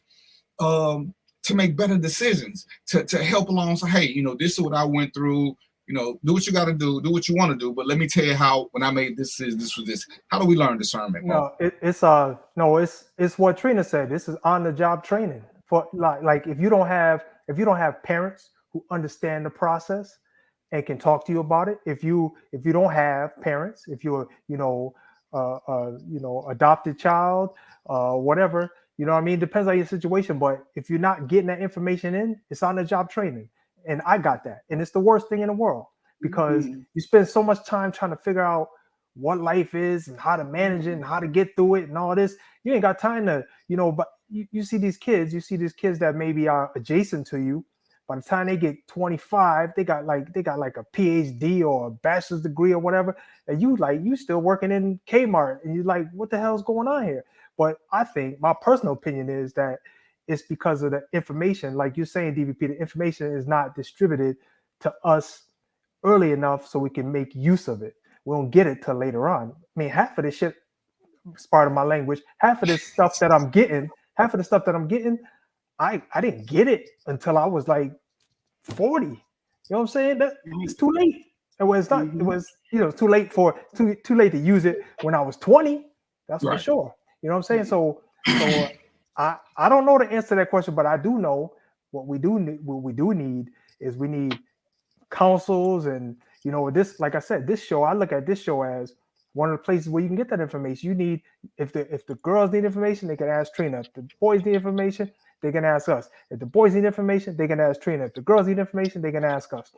to make better decisions, to help along. So, hey, this is what I went through. Do what you got to do what you want to do. But let me tell you how, when I made this was this. How do we learn discernment? No, it's what Trina said. This is on the job training for like if you don't have parents who understand the process and can talk to you about it. If you don't have parents, if you're adopted child, whatever, depends on your situation. But if you're not getting that information in, it's on the job training. And I got that. And it's the worst thing in the world, because you spend so much time trying to figure out what life is and how to manage it and how to get through it and all this. You ain't got time to, but you see these kids that maybe are adjacent to you. By the time they get 25, they got like a PhD or a bachelor's degree or whatever. And you still working in Kmart, and you're like, what the hell's going on here? But I think my personal opinion is that it's because of the information, like you're saying, DVP, the information is not distributed to us early enough so we can make use of it. We don't get it till later on. I mean, half of this shit, it's part of my language, half of the stuff that I'm getting, I didn't get it until I was like 40. You know what I'm saying? It's too late. It was not. It was too late too late to use it when I was 20. That's right. For sure. You know what I'm saying? So I don't know the answer to that question, but I do know what we do need is we need counsels, and this, like I said, this show, I look at this show as one of the places where you can get that information. You need, if the girls need information, they can ask Trina. If the boys need information, they can ask us. If the boys need information, they can ask Trina. If the girls need information, they can ask us.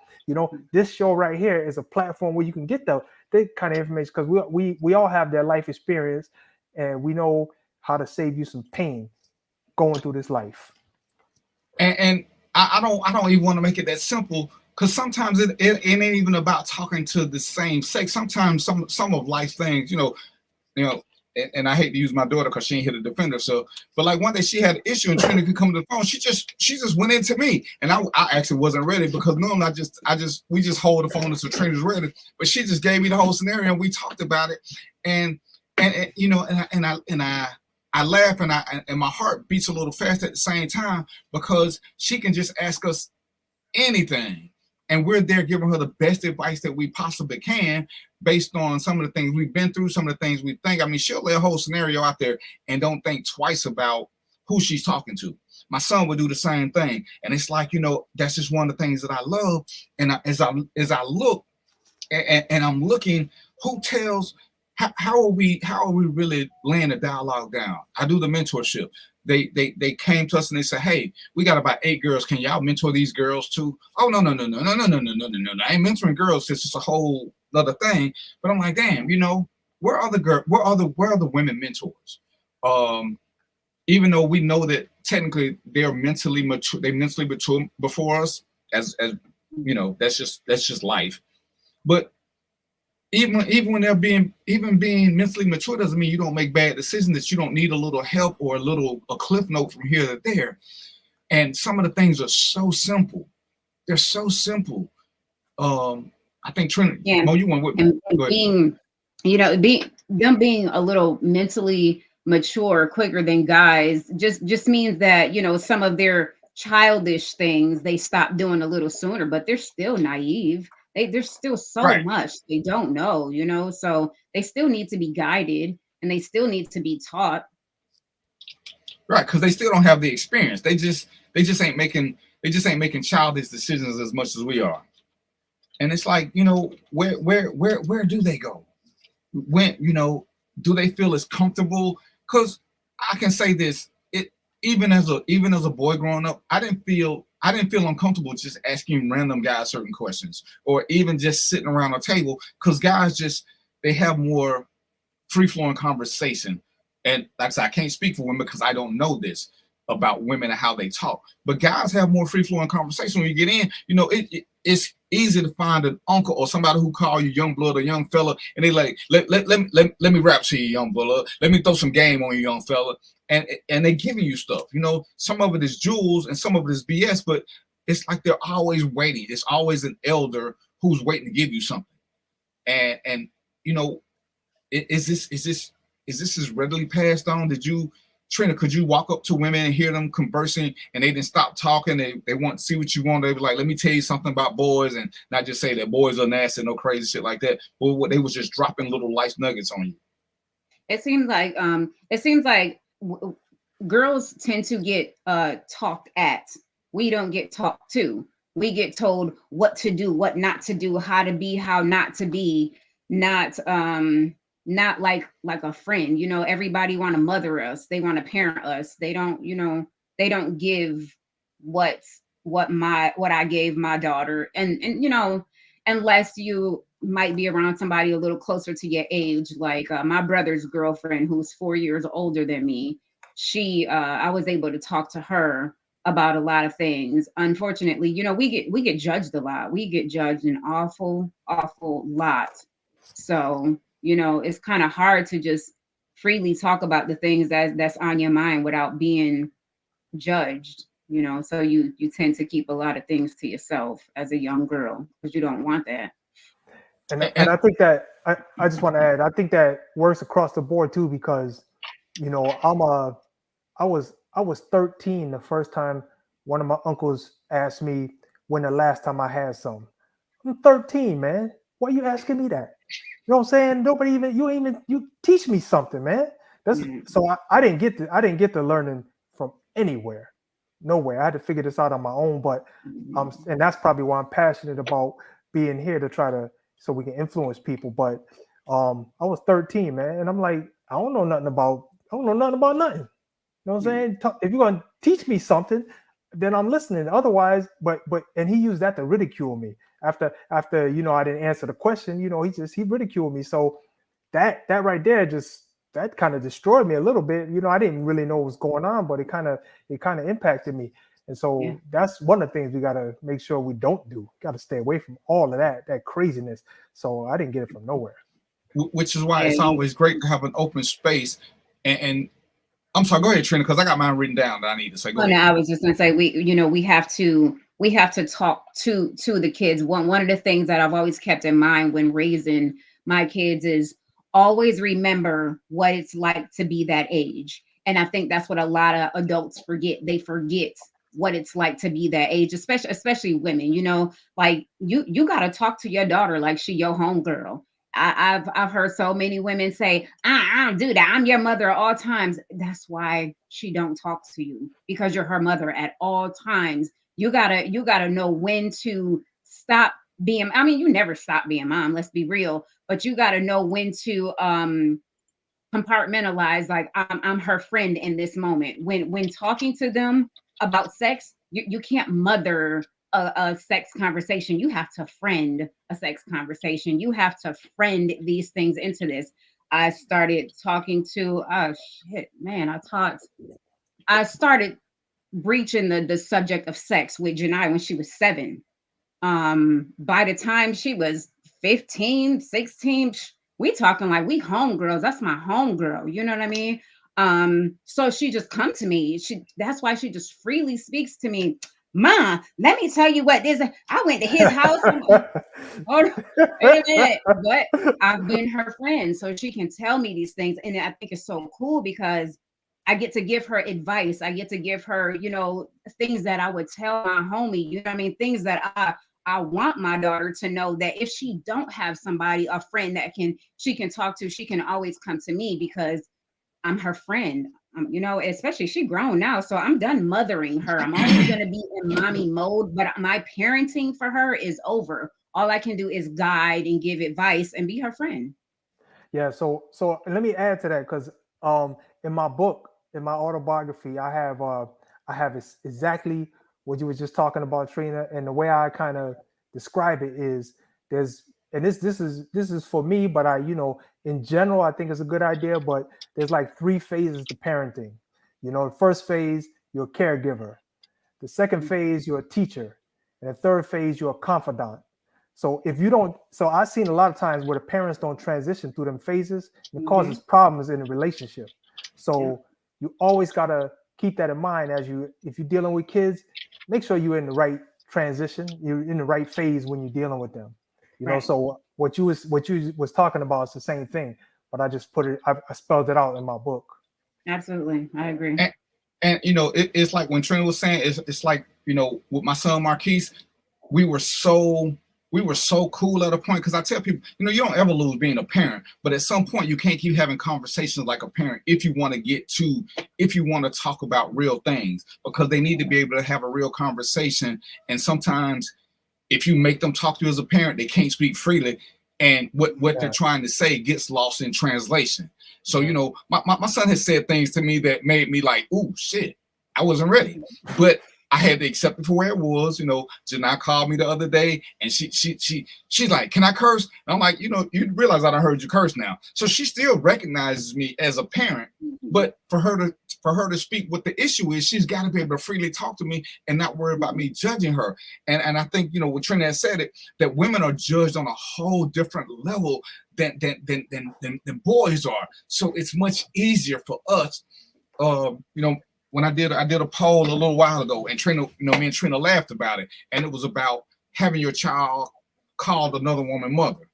This show right here is a platform where you can get that kind of information, because we all have their life experience, and we know how to save you some pain going through this life. And I don't even want to make it that simple, because sometimes it ain't even about talking to the same sex. Sometimes some of life's things, and I hate to use my daughter because she ain't here to defend herself, but like one day she had an issue and Trina could come to the phone. She just went into me, and I actually wasn't ready, because normally we just hold the phone until Trina's ready, but she just gave me the whole scenario and we talked about it, and I laugh, and my heart beats a little fast at the same time, because she can just ask us anything, and we're there giving her the best advice that we possibly can, based on some of the things we've been through, some of the things we think. I mean, she'll lay a whole scenario out there and don't think twice about who she's talking to. My son would do the same thing, and it's like, that's just one of the things that I love. And as I look, And I'm looking who tells how are we really laying the dialogue down. I do the mentorship. They came to us and they said, hey, we got about 8 girls. Can y'all mentor these girls too? Oh, no. I ain't mentoring girls. It's just a whole other thing. But I'm like, damn, where are the women mentors? Even though we know that technically they're mentally mature before us, as that's just life. But even when they're being mentally mature doesn't mean you don't make bad decisions, that you don't need a little help or a cliff note from here to there. And some of the things are so simple. They're so simple. I think Trinity, Mo, you want with me. Them being a little mentally mature quicker than guys just means that, some of their childish things they stop doing a little sooner, but they're still naive. There's still so much they don't know, so they still need to be guided and they still need to be taught. Right, because they still don't have the experience. They just ain't making childish decisions as much as we are. And it's like, where do they go? When, do they feel as comfortable? Because I can say this, even as a boy growing up, I didn't feel uncomfortable just asking random guys certain questions, or even just sitting around a table, because guys they have more free-flowing conversation. And like I said, I can't speak for women because I don't know this about women and how they talk, but guys have more free-flowing conversation. When you get in, it's easy to find an uncle or somebody who call you young blood or young fella, and they like, let me rap to you, young blood. Let me throw some game on you, young fella. And they giving you stuff. Some of it is jewels and some of it is BS, but it's like they're always waiting. It's always an elder who's waiting to give you something. And is this as readily passed on? Did you, Trina, could you walk up to women and hear them conversing and they didn't stop talking? They want to see what you want. They were like, let me tell you something about boys, and not just say that boys are nasty, no crazy shit like that. But they was just dropping little life nuggets on you. It seems like girls tend to get talked at. We don't get talked to. We get told what to do, what not to do, how to be, how not to be. Not like a friend. Everybody want to mother us. They want to parent us. They don't give what I gave my daughter. And unless you might be around somebody a little closer to your age, like my brother's girlfriend, who's 4 years older than me. I was able to talk to her about a lot of things. Unfortunately, we get judged a lot. We get judged an awful lot. So, it's kind of hard to just freely talk about the things that's on your mind without being judged, so you tend to keep a lot of things to yourself as a young girl because you don't want that. And I think that I just want to add, I think that works across the board too, because I was 13 the first time one of my uncles asked me when the last time I had some. I'm 13, man. Why are you asking me that? You know what I'm saying? You teach me something, man. So I didn't get the learning from anywhere, nowhere. I had to figure this out on my own. But and that's probably why I'm passionate about being here to try to, so we can influence people. But I was 13, man, and I'm like, I don't know nothing about nothing. You know what I'm saying? If you're gonna teach me something, then I'm listening. Otherwise, but and he used that to ridicule me after I didn't answer the question. He ridiculed me. So that right there that kind of destroyed me a little bit. I didn't really know what was going on, but it kind of impacted me. And so that's one of the things we got to make sure we don't do. Got to stay away from all of that craziness. So I didn't get it from nowhere. Which is why it's always great to have an open space. And I'm sorry, go ahead, Trina, because I got mine written down that I need to say. No, I was just going to say, we have to talk to the kids. One of the things that I've always kept in mind when raising my kids is always remember what it's like to be that age. And I think that's what a lot of adults forget. They forget what it's like to be that age, especially women. Like you got to talk to your daughter like she your homegirl. I've heard so many women say, I don't do that. I'm your mother at all times. That's why she don't talk to you, because you're her mother at all times. You gotta know when to stop being, I mean, you never stop being mom, let's be real, but you got to know when to compartmentalize, like I'm her friend in this moment. When talking to them about sex, you can't mother a sex conversation. You have to friend a sex conversation. You have to friend these things into this. I started talking to shit, man, I started breaching the subject of sex with Janai when she was 7. By the time she was 15, 16, we talking like we homegirls. That's my homegirl. You know what I mean? So she just come to me. That's why she just freely speaks to me. Ma, let me tell you what this. I went to his house. Hold on, wait a minute. But I've been her friend, so she can tell me these things. And I think it's so cool because I get to give her advice. I get to give her, you know, things that I would tell my homie, you know what I mean? Things that I want my daughter to know, that if she don't have somebody, a friend that she can talk to, she can always come to me because I'm her friend. You know, especially she grown now, so I'm done mothering her. I'm always going to be in mommy mode, but my parenting for her is over. All I can do is guide and give advice and be her friend. Yeah. So let me add to that, because in my book, in my autobiography, I have exactly what you were just talking about, Trina, and the way I kind of describe it is this is for me, but in general, I think it's a good idea, but there's like 3 phases to parenting. You know, the first phase, you're a caregiver. The second phase, you're a teacher. And the third phase, you're a confidant. So I've seen a lot of times where the parents don't transition through them phases, and it causes problems in the relationship. So you always got to keep that in mind if you're dealing with kids, make sure you're in the right transition, you're in the right phase when you're dealing with them. You know, so what you was talking about is the same thing, but I just I spelled it out in my book. Absolutely. I agree. And you know, it's like when Trina was saying, it's like, you know, with my son Marquise, we were so cool at a point, because I tell people, you know, you don't ever lose being a parent, but at some point you can't keep having conversations like a parent if you want to talk about real things, because they need to be able to have a real conversation. And sometimes if you make them talk to you as a parent, they can't speak freely, and what they're trying to say gets lost in translation. So, you know, my son has said things to me that made me like, ooh, shit, I wasn't ready. But I had to accept it for where it was. You know, Janai called me the other day, and she's like, "Can I curse?" And I'm like, you know, you realize I done heard you curse now. So she still recognizes me as a parent, but for her to speak what the issue is, she's got to be able to freely talk to me and not worry about me judging her. And I think, you know, what Trina said it, that women are judged on a whole different level than boys are. So it's much easier for us, you know. When I did a poll a little while ago, and Trina, you know, me and Trina laughed about it, and it was about having your child called another woman mother.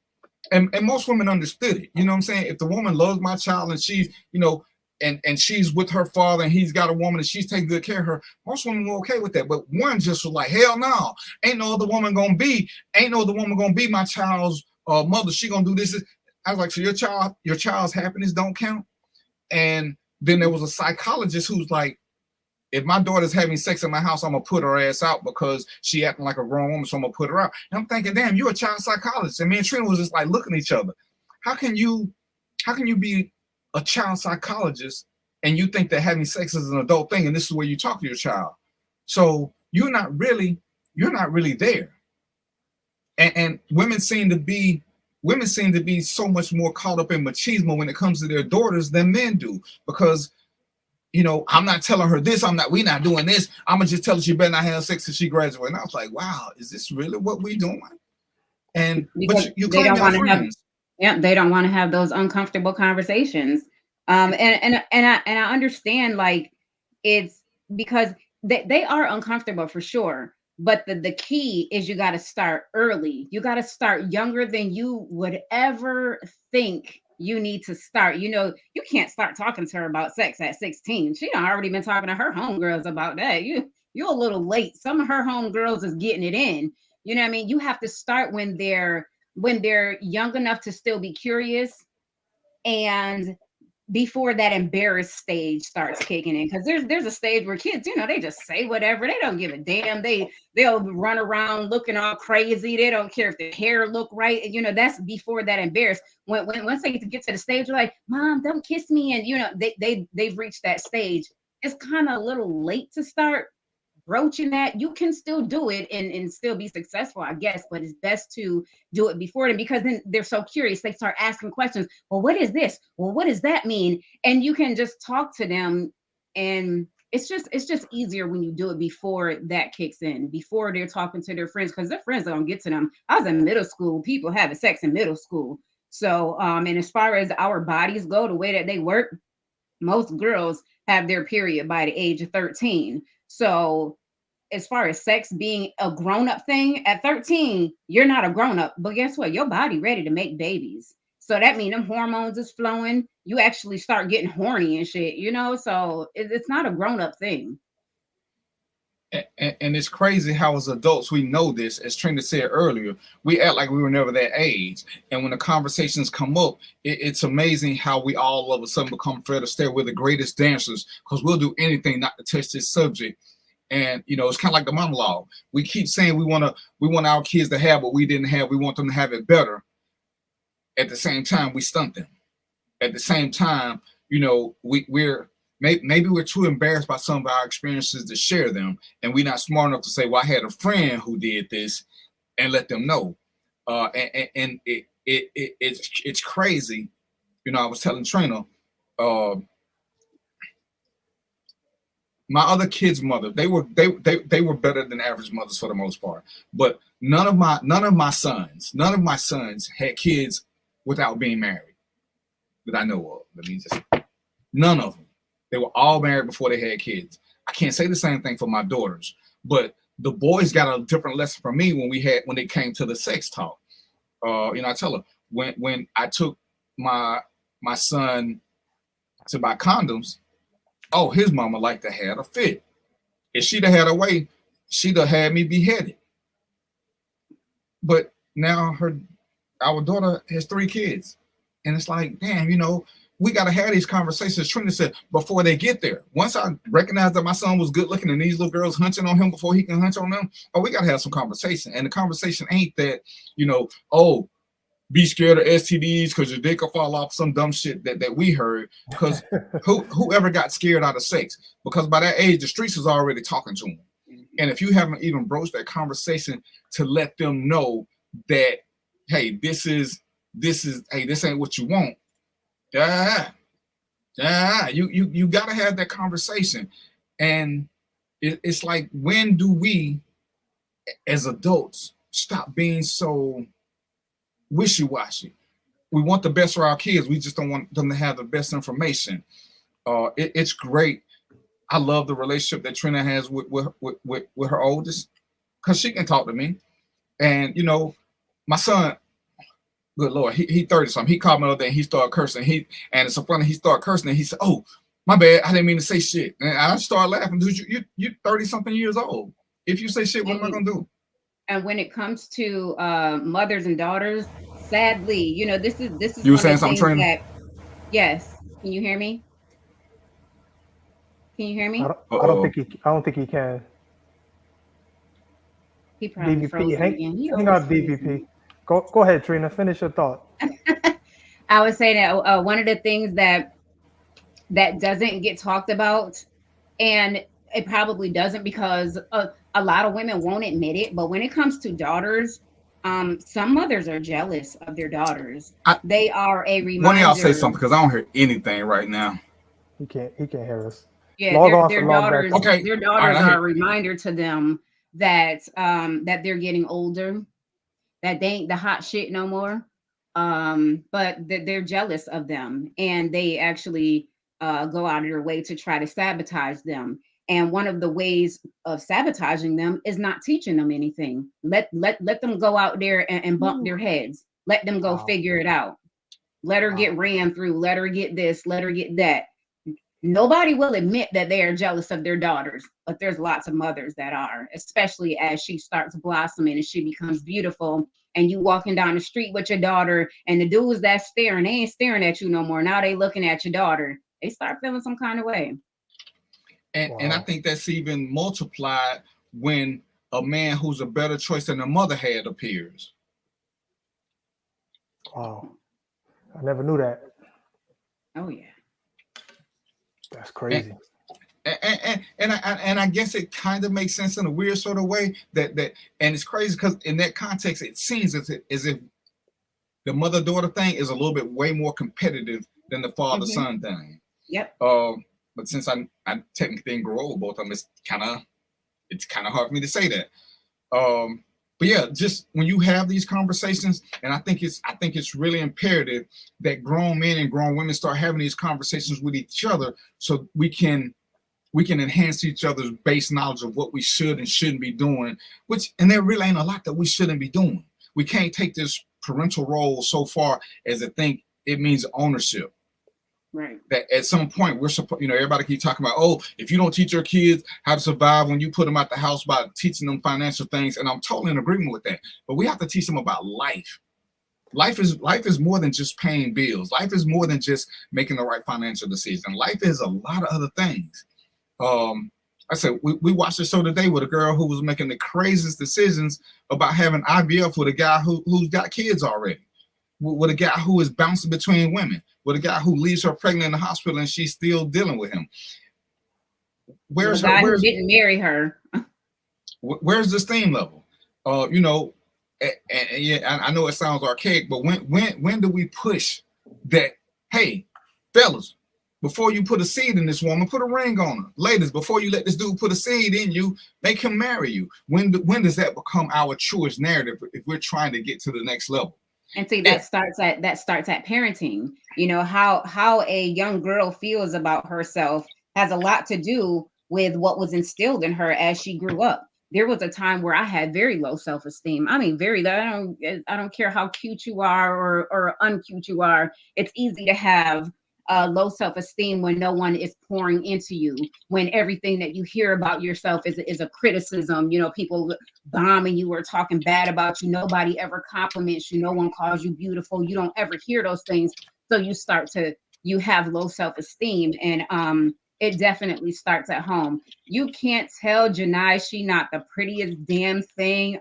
And most women understood it. You know what I'm saying? If the woman loves my child and she's, you know, and she's with her father and he's got a woman and she's taking good care of her, most women were okay with that. But one just was like, hell no, ain't no other woman gonna be my child's mother. She gonna do this. I was like, so your child's happiness don't count? And then there was a psychologist who's like, if my daughter's having sex in my house, I'm gonna put her ass out because she acting like a grown woman, so I'm gonna put her out. And I'm thinking, damn, you're a child psychologist. And me and Trina was just like looking at each other. How can you be a child psychologist and you think that having sex is an adult thing, and this is where you talk to your child? So you're not really there. And women seem to be so much more caught up in machismo when it comes to their daughters than men do, because, you know, I'm not telling her this. We not doing this. I'm gonna just tell her she better not have sex till she graduates. And I was like, wow, is this really what we doing? And because but you they don't want to have, they don't want to have those uncomfortable conversations. And I understand, like, it's because they are uncomfortable for sure. But the key is you got to start early. You got to start younger than you would ever think you need to start. You know, you can't start talking to her about sex at 16. She done already been talking to her homegirls about that. You're a little late. Some of her homegirls is getting it in. You know what I mean? You have to start when they're young enough to still be curious, and before that embarrassed stage starts kicking in, because there's a stage where kids, you know, they just say whatever, they don't give a damn, they'll run around looking all crazy, they don't care if their hair look right, and you know, that's before that embarrassed. When once they get to the stage, they're like, mom, don't kiss me, and you know, they've reached that stage. It's kind of a little late to start broaching that. You can still do it and still be successful, I guess, but it's best to do it before them, because then they're so curious, they start asking questions. Well, what is this? Well, what does that mean? And you can just talk to them, and it's just easier when you do it before that kicks in, before they're talking to their friends, because their friends are gonna get to them. I was in middle school, people having sex in middle school. So and as far as our bodies go, the way that they work, most girls have their period by the age of 13. So as far as sex being a grown-up thing, at 13, you're not a grown-up, but guess what? Your body ready to make babies. So that means them hormones is flowing. You actually start getting horny and shit, you know? So it's not a grown-up thing. And it's crazy how as adults we know this. As Trina said earlier, we act like we were never that age, and when the conversations come up, it's amazing how we all of a sudden become Fred Astaire. We're the greatest dancers because we'll do anything not to touch this subject. And you know, it's kind of like the monologue. We keep saying we want our kids to have what we didn't have. We want them to have it better. At the same time, we stunt them. At the same time, you know, maybe we're too embarrassed by some of our experiences to share them, and we're not smart enough to say, well, I had a friend who did this, and let them know. And it's crazy. You know, I was telling Trina, my other kids' mother, they were better than average mothers for the most part. But none of my sons had kids without being married that I know of. Let me just, none of them. They were all married before they had kids. I can't say the same thing for my daughters, but the boys got a different lesson from me when it came to the sex talk. You know, I tell her when I took my son to buy condoms, oh, his mama liked to have a fit. If she'd have had her way, she'd have had me beheaded. But now our daughter has 3 kids, and it's like, damn, you know, we got to have these conversations. Trina said, before they get there. Once I recognized that my son was good looking and these little girls hunching on him before he can hunch on them, oh, we got to have some conversation. And the conversation ain't that, you know, oh, be scared of STDs because your dick will fall off, some dumb shit that we heard. Because whoever got scared out of sex? Because by that age, the streets is already talking to them. And if you haven't even broached that conversation to let them know that, hey, this ain't what you want. You gotta have that conversation. And it's like, when do we as adults stop being so wishy-washy? We want the best for our kids, we just don't want them to have the best information. It's great. I love the relationship that Trina has with her oldest, because she can talk to me. And you know, my son, good Lord, he 30 something. He called me the other day and he started cursing. And it's so funny, he started cursing and he said, oh, my bad, I didn't mean to say shit. And I started laughing. Dude, you 30 something years old. If you say shit, what am I gonna do? And when it comes to mothers and daughters, sadly, you know, this is you were one saying of the something, things Trina? that, yes. Can you hear me? Can you hear me? I don't think he can. He probably DVP, frozen again. hang on, DVP. Go ahead, Trina. Finish your thought. I would say that one of the things that doesn't get talked about, and it probably doesn't because a lot of women won't admit it, but when it comes to daughters, some mothers are jealous of their daughters. They are a reminder. One of y'all say something, because I don't hear anything right now. He can't hear us. Yeah, their daughters. Okay. Their daughters are a reminder to them that that they're getting older, that they ain't the hot shit no more. But that they're jealous of them, and they actually go out of their way to try to sabotage them. And one of the ways of sabotaging them is not teaching them anything. Let them go out there and bump their heads. Let them go figure it out. Let her get ran through. Let her get this. Let her get that. Nobody will admit that they are jealous of their daughters, but there's lots of mothers that are, especially as she starts blossoming and she becomes beautiful. and you walking down the street with your daughter, and the dudes that's staring, they ain't staring at you no more. Now they looking at your daughter. They start feeling some kind of way. And I think that's even multiplied when a man who's a better choice than the mother had appears. Wow. I never knew that. Oh yeah. That's crazy. And I guess it kind of makes sense in a weird sort of way that and it's crazy because in that context it seems as if the mother-daughter thing is a little bit way more competitive than the father-son thing. Yep. But since I technically didn't grow up with both of them, it's kind of hard for me to say that. But yeah, just when you have these conversations, and I think it's really imperative that grown men and grown women start having these conversations with each other, so we can enhance each other's base knowledge of what we should and shouldn't be doing. And there really ain't a lot that we shouldn't be doing. We can't take this parental role so far as to think it means ownership. Right. That at some point we're supposed, everybody keep talking about, oh, if you don't teach your kids how to survive when you put them out the house by teaching them financial things, and I'm totally in agreement with that. But we have to teach them about life. Life is more than just paying bills. Life is more than just making the right financial decision. Life is a lot of other things. I said we watched a show today with a girl who was making the craziest decisions about having IVF with a guy who's got kids already. With a guy who is bouncing between women, with a guy who leaves her pregnant in the hospital and she's still dealing with him. Who didn't marry her? Where's the steam level? Yeah, I know it sounds archaic, but when do we push that? Hey, fellas, before you put a seed in this woman, put a ring on her. Ladies, before you let this dude put a seed in you, make him marry you. When does that become our truest narrative if we're trying to get to the next level? And see, that starts at parenting. How a young girl feels about herself has a lot to do with what was instilled in her as she grew up. There was a time where I had very low self-esteem. I mean, I don't care how cute you are or uncute you are. It's easy to have low self-esteem when no one is pouring into you, when everything that you hear about yourself is a criticism. People bombing you or talking bad about you. Nobody ever compliments you. No one calls you beautiful. You don't ever hear those things. So you have low self-esteem, and it definitely starts at home. You can't tell Janai she not the prettiest damn thing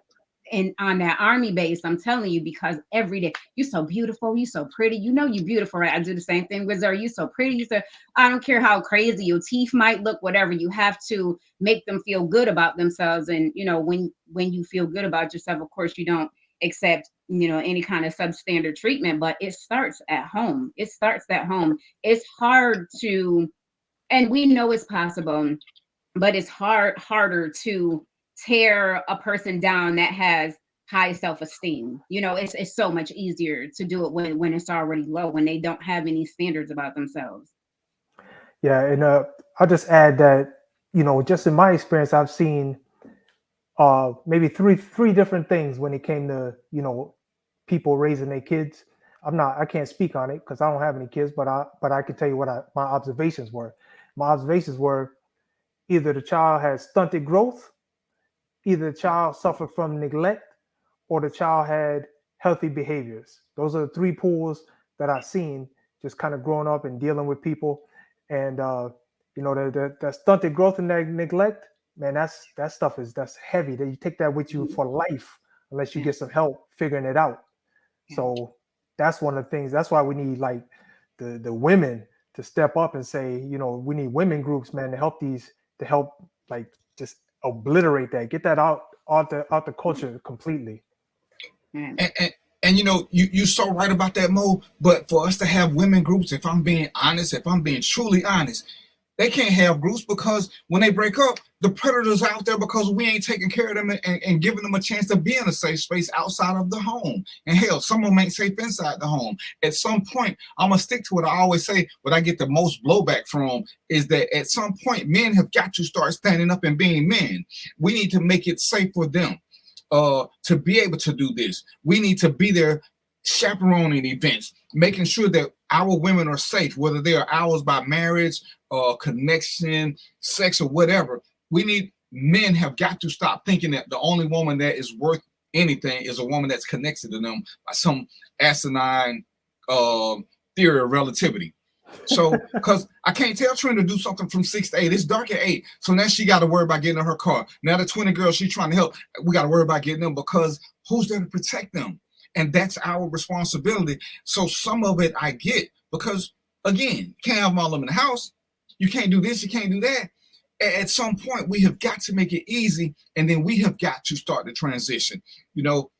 on that army base. I'm telling you, because every day you're so beautiful, you're so pretty. You're beautiful, right? I do the same thing with her. You're so pretty. I don't care how crazy your teeth might look, whatever. You have to make them feel good about themselves. And when you feel good about yourself, of course, you don't accept any kind of substandard treatment. But it starts at home. It's It's hard to, and we know it's possible, but it's harder to tear a person down that has high self-esteem. It's so much easier to do it when it's already low, when they don't have any standards about themselves. Yeah, and I'll just add that just in my experience, I've seen maybe three different things when it came to people raising their kids. I can't speak on it because I don't have any kids, but I can tell you what my observations were. My observations were either the child has stunted growth, either the child suffered from neglect, or the child had healthy behaviors. Those are the three pools that I've seen just kind of growing up and dealing with people. And that stunted growth and that neglect, man, that's heavy. That you take that with you for life unless you get some help figuring it out. So that's one of the things. That's why we need like the women to step up and say, we need women groups, man, to help like just obliterate that, get that out the culture completely. And you're so right about that, Mo. But for us to have women groups, if I'm being truly honest, they can't have groups because when they break up, the predators out there because we ain't taking care of them and giving them a chance to be in a safe space outside of the home. And hell, some of them ain't safe inside the home. At some point, I'm going to stick to what I always say, what I get the most blowback from is that at some point, men have got to start standing up and being men. We need to make it safe for them to be able to do this. We need to be there chaperoning events, making sure that our women are safe, whether they are ours by marriage, connection, sex, or whatever. Men have got to stop thinking that the only woman that is worth anything is a woman that's connected to them by some asinine theory of relativity. So, because I can't tell Trina to do something from 6 to 8. It's dark at 8. So now she got to worry about getting in her car. Now the 20 girls she's trying to help, we got to worry about getting them because who's there to protect them? And that's our responsibility. So some of it I get because, again, you can't have them all in the house. You can't do this. You can't do that. At some point, we have got to make it easy. And then we have got to start the transition. You know,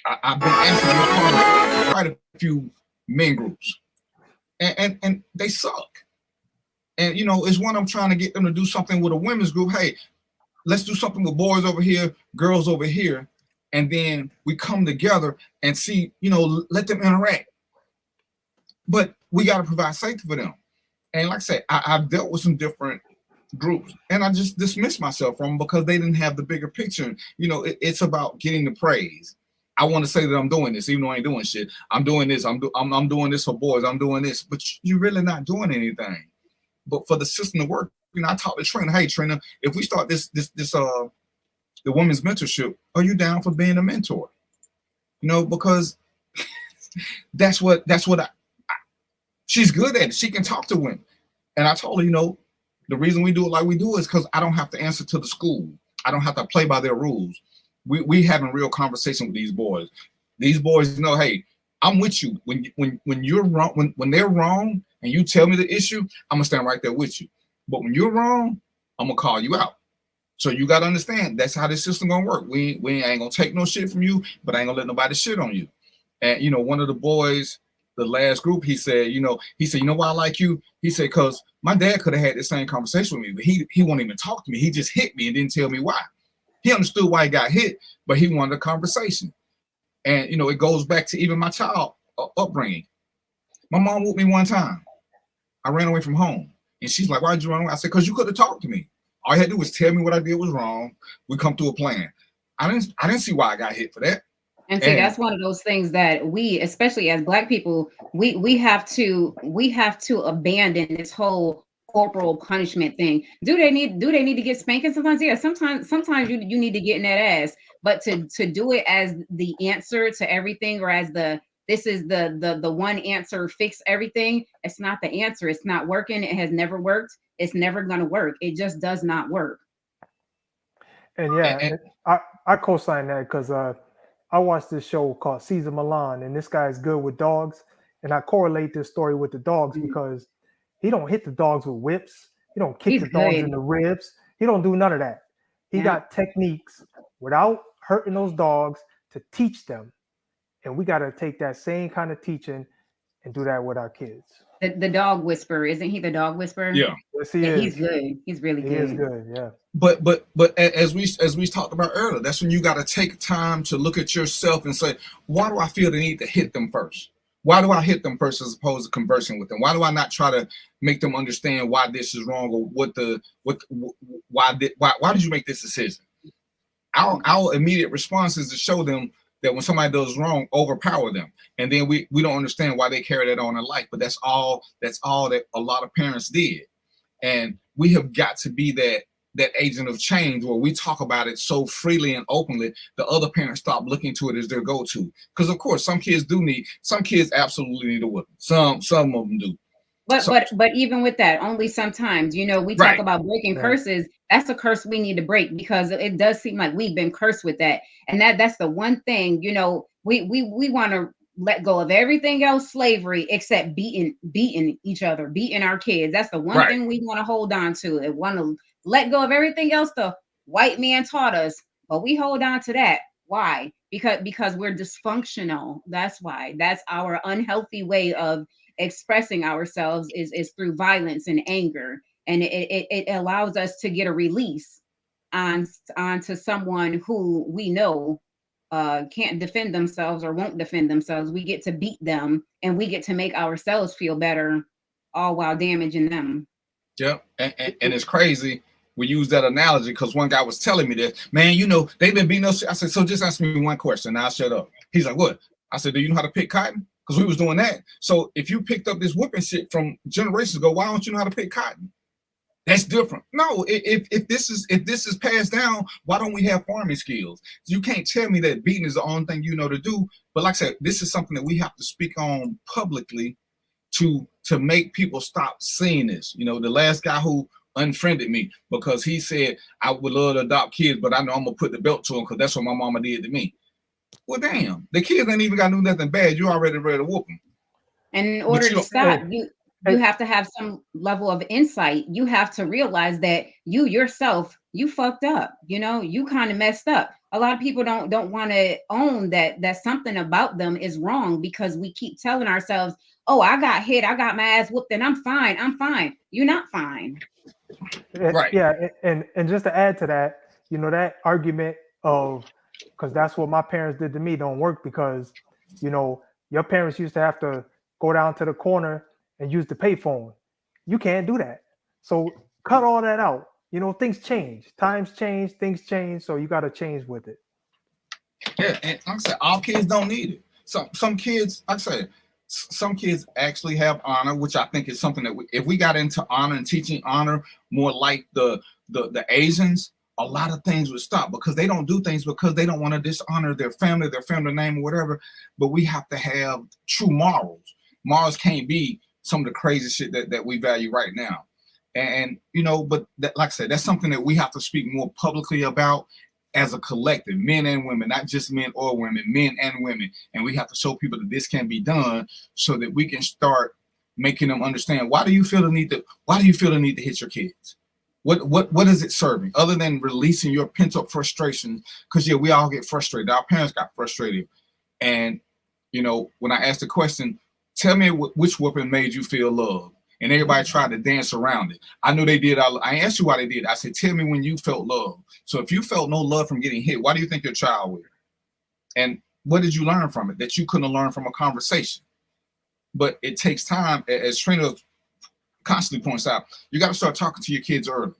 I've been asking quite a few men groups. And they suck. And, you know, it's when I'm trying to get them to do something with a women's group. Hey, let's do something with boys over here, girls over here. And then we come together and see, you know, let them interact. But we got to provide safety for them. And like I said, I've dealt with some different groups and I just dismissed myself from them because they didn't have the bigger picture. You know, it's about getting the praise. I want to say that I'm doing this, even though I ain't doing shit. I'm doing this. I'm doing this for boys. I'm doing this, but you're really not doing anything. But for the system to work, you know, I talked to Trina. Hey, Trina, if we start this the women's mentorship, are you down for being a mentor? You know, because that's what she's good at it. She can talk to women, and I told her, you know, the reason we do it like we do is because I don't have to answer to the school. I don't have to play by their rules. We having real conversation with these boys. These boys know, hey, I'm with you. When you're wrong, when they're wrong and you tell me the issue, I'm gonna stand right there with you. But when you're wrong, I'm gonna call you out. So you gotta understand that's how this system gonna work. We ain't gonna take no shit from you, but I ain't gonna let nobody shit on you. And you know, one of the boys, the last group, he said, you know why I like you? He said, because my dad could have had the same conversation with me, but he won't even talk to me. He just hit me and didn't tell me why. He understood why he got hit, but he wanted a conversation. And, you know, it goes back to even my child upbringing. My mom whooped me one time. I ran away from home. And she's like, why'd you run away? I said, because you could have talked to me. All you had to do was tell me what I did was wrong. We come to a plan. I didn't see why I got hit for that. And see, that's one of those things that we, especially as Black people, we have to abandon this whole corporal punishment thing. Do they need to get spanking sometimes? Yeah, sometimes you need to get in that ass. But to do it as the answer to everything, or as this is the one answer fix everything, it's not the answer. It's not working. It has never worked. It's never gonna work. It just does not work. And yeah, I co-sign that because I watched this show called Caesar Milan, and this guy is good with dogs. And I correlate this story with the dogs because he don't hit the dogs with whips. He don't kick the dogs in the ribs. He don't do none of that. He got techniques without hurting those dogs to teach them. And we got to take that same kind of teaching and do that with our kids. The dog whisperer, isn't he the dog whisperer? Yeah. Yes, he is. He's good. He's really good. He is good, yeah. But as we talked about earlier, that's when you got to take time to look at yourself and say, why do I feel the need to hit them first? Why do I hit them first as opposed to conversing with them? Why do I not try to make them understand why this is wrong, or why did you make this decision? Our immediate response is to show them that when somebody does wrong, overpower them, and then we don't understand why they carry that on in life. But that's all that a lot of parents did, and we have got to be that agent of change where we talk about it so freely and openly, the other parents stop looking to it as their go-to. Because of course, some kids absolutely need a whipping. Some of them do. But even with that, only sometimes, you know, we talk about breaking curses. That's a curse we need to break, because it does seem like we've been cursed with that. And that's the one thing, you know, we want to let go of everything else, slavery, except beating each other, beating our kids. That's the one thing we want to hold on to. And want to let go of everything else the white man taught us, but we hold on to that. Why? Because we're dysfunctional. That's why. That's our unhealthy way of expressing ourselves is through violence and anger. And it allows us to get a release onto someone who we know can't defend themselves or won't defend themselves. We get to beat them, and we get to make ourselves feel better, all while damaging them. Yeah, and it's crazy we use that analogy because one guy was telling me that, man, you know, they've been beating us. I said, so just ask me one question and I'll shut up. He's like, what? I said, do you know how to pick cotton? Because we was doing that. So if you picked up this whipping shit from generations ago, why don't you know how to pick cotton? That's different. No, if this is passed down, why don't we have farming skills? You can't tell me that beating is the only thing you know to do. But like I said, this is something that we have to speak on publicly to make people stop seeing this. You know, the last guy who unfriended me because he said I would love to adopt kids, but I know I'm gonna put the belt to him because that's what my mama did to me. Well, damn, the kids ain't even got to do nothing bad. You already ready to whoop them. And in order to stop, you have to have some level of insight. You have to realize that you yourself, you fucked up. You know, you kind of messed up. A lot of people don't want to own that something about them is wrong because we keep telling ourselves, "Oh, I got hit, I got my ass whooped, and I'm fine. I'm fine." You're not fine. Right. Yeah, and just to add to that, you know, that argument of because that's what my parents did to me don't work because, you know, your parents used to have to go down to the corner and use the payphone. You can't do that. So cut all that out. You know, things change, times change, things change. So you got to change with it. Yeah, and like I said, all kids don't need it. Some kids, like I said, some kids actually have honor, which I think is something that if we got into honor and teaching honor more like the Asians, a lot of things would stop because they don't do things because they don't want to dishonor their family name or whatever. But we have to have true morals. Morals can't be some of the crazy shit that we value right now. And you know, but that, like I said, that's something that we have to speak more publicly about as a collective, men and women, not just men or women, men and women. And we have to show people that this can be done so that we can start making them understand why do you feel the need to hit your kids? What is it serving other than releasing your pent-up frustration? Because yeah, we all get frustrated. Our parents got frustrated. And you know, when I asked the question, tell me which whooping made you feel loved. And everybody tried to dance around it. I knew they did. I asked you why they did. I said, tell me when you felt love. So if you felt no love from getting hit, why do you think your child would? And what did you learn from it that you couldn't have learned from a conversation? But it takes time, as Trina constantly points out, you got to start talking to your kids early.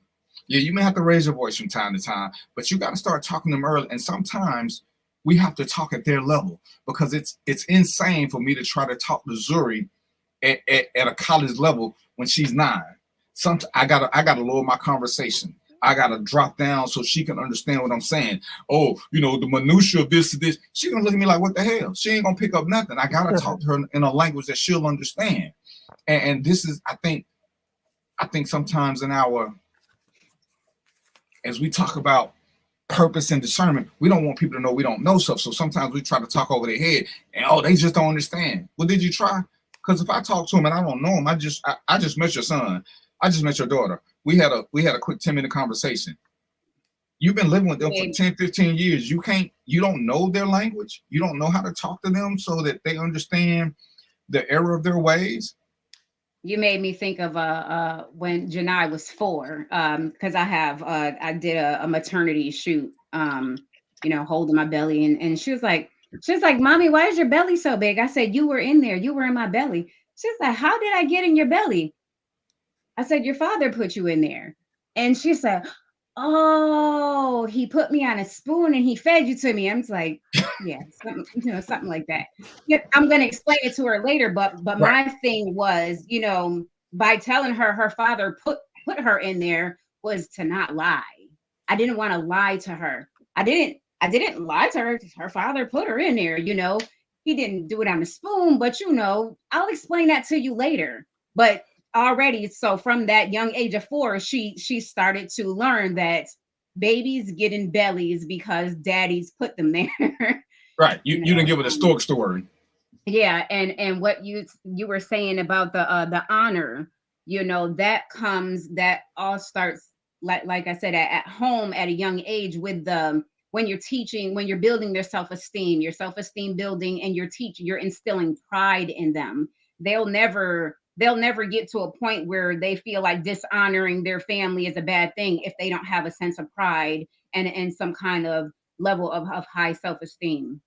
Yeah, you may have to raise your voice from time to time, but you got to start talking to them early. And sometimes we have to talk at their level because it's insane for me to try to talk to Zuri at a college level when she's 9. I gotta lower my conversation. I gotta drop down so she can understand what I'm saying. Oh, you know, the minutia of this. She gonna look at me like, what the hell? She ain't gonna pick up nothing. I gotta talk to her in a language that she'll understand. And this is, I think sometimes as we talk about purpose and discernment, we don't want people to know we don't know stuff. So sometimes we try to talk over their head and they just don't understand. Well, did you try? Because if I talk to him and I don't know him, I just met your son. I just met your daughter. We had a quick 10-minute conversation. You've been living with them for 10, 15 years. You don't know their language. You don't know how to talk to them so that they understand the error of their ways. You made me think of when Janai was 4, because I did a maternity shoot, you know, holding my belly, and she was like, "Mommy, why is your belly so big?" I said, "You were in there. You were in my belly." She's like, "How did I get in your belly?" I said, "Your father put you in there." And she said, "Oh, he put me on a spoon and he fed you to me." I'm just like, yeah, something like that. Yeah, I'm gonna explain it to her later, but right. My thing was, you know, by telling her father put her in there was to not lie. I didn't want to lie to her. I didn't lie to her. Her father put her in there, you know. He didn't do it on a spoon, but you know, I'll explain that to you later. But already, so from that young age of 4, she started to learn that babies get in bellies because daddies put them there. Right. You didn't give it a stork story. Yeah, and what you were saying about the honor, you know, that all starts like I said at home at a young age with when you're teaching, when you're building their self-esteem building, and you're instilling pride in them. They'll never get to a point where they feel like dishonoring their family is a bad thing if they don't have a sense of pride and some kind of level of high self-esteem.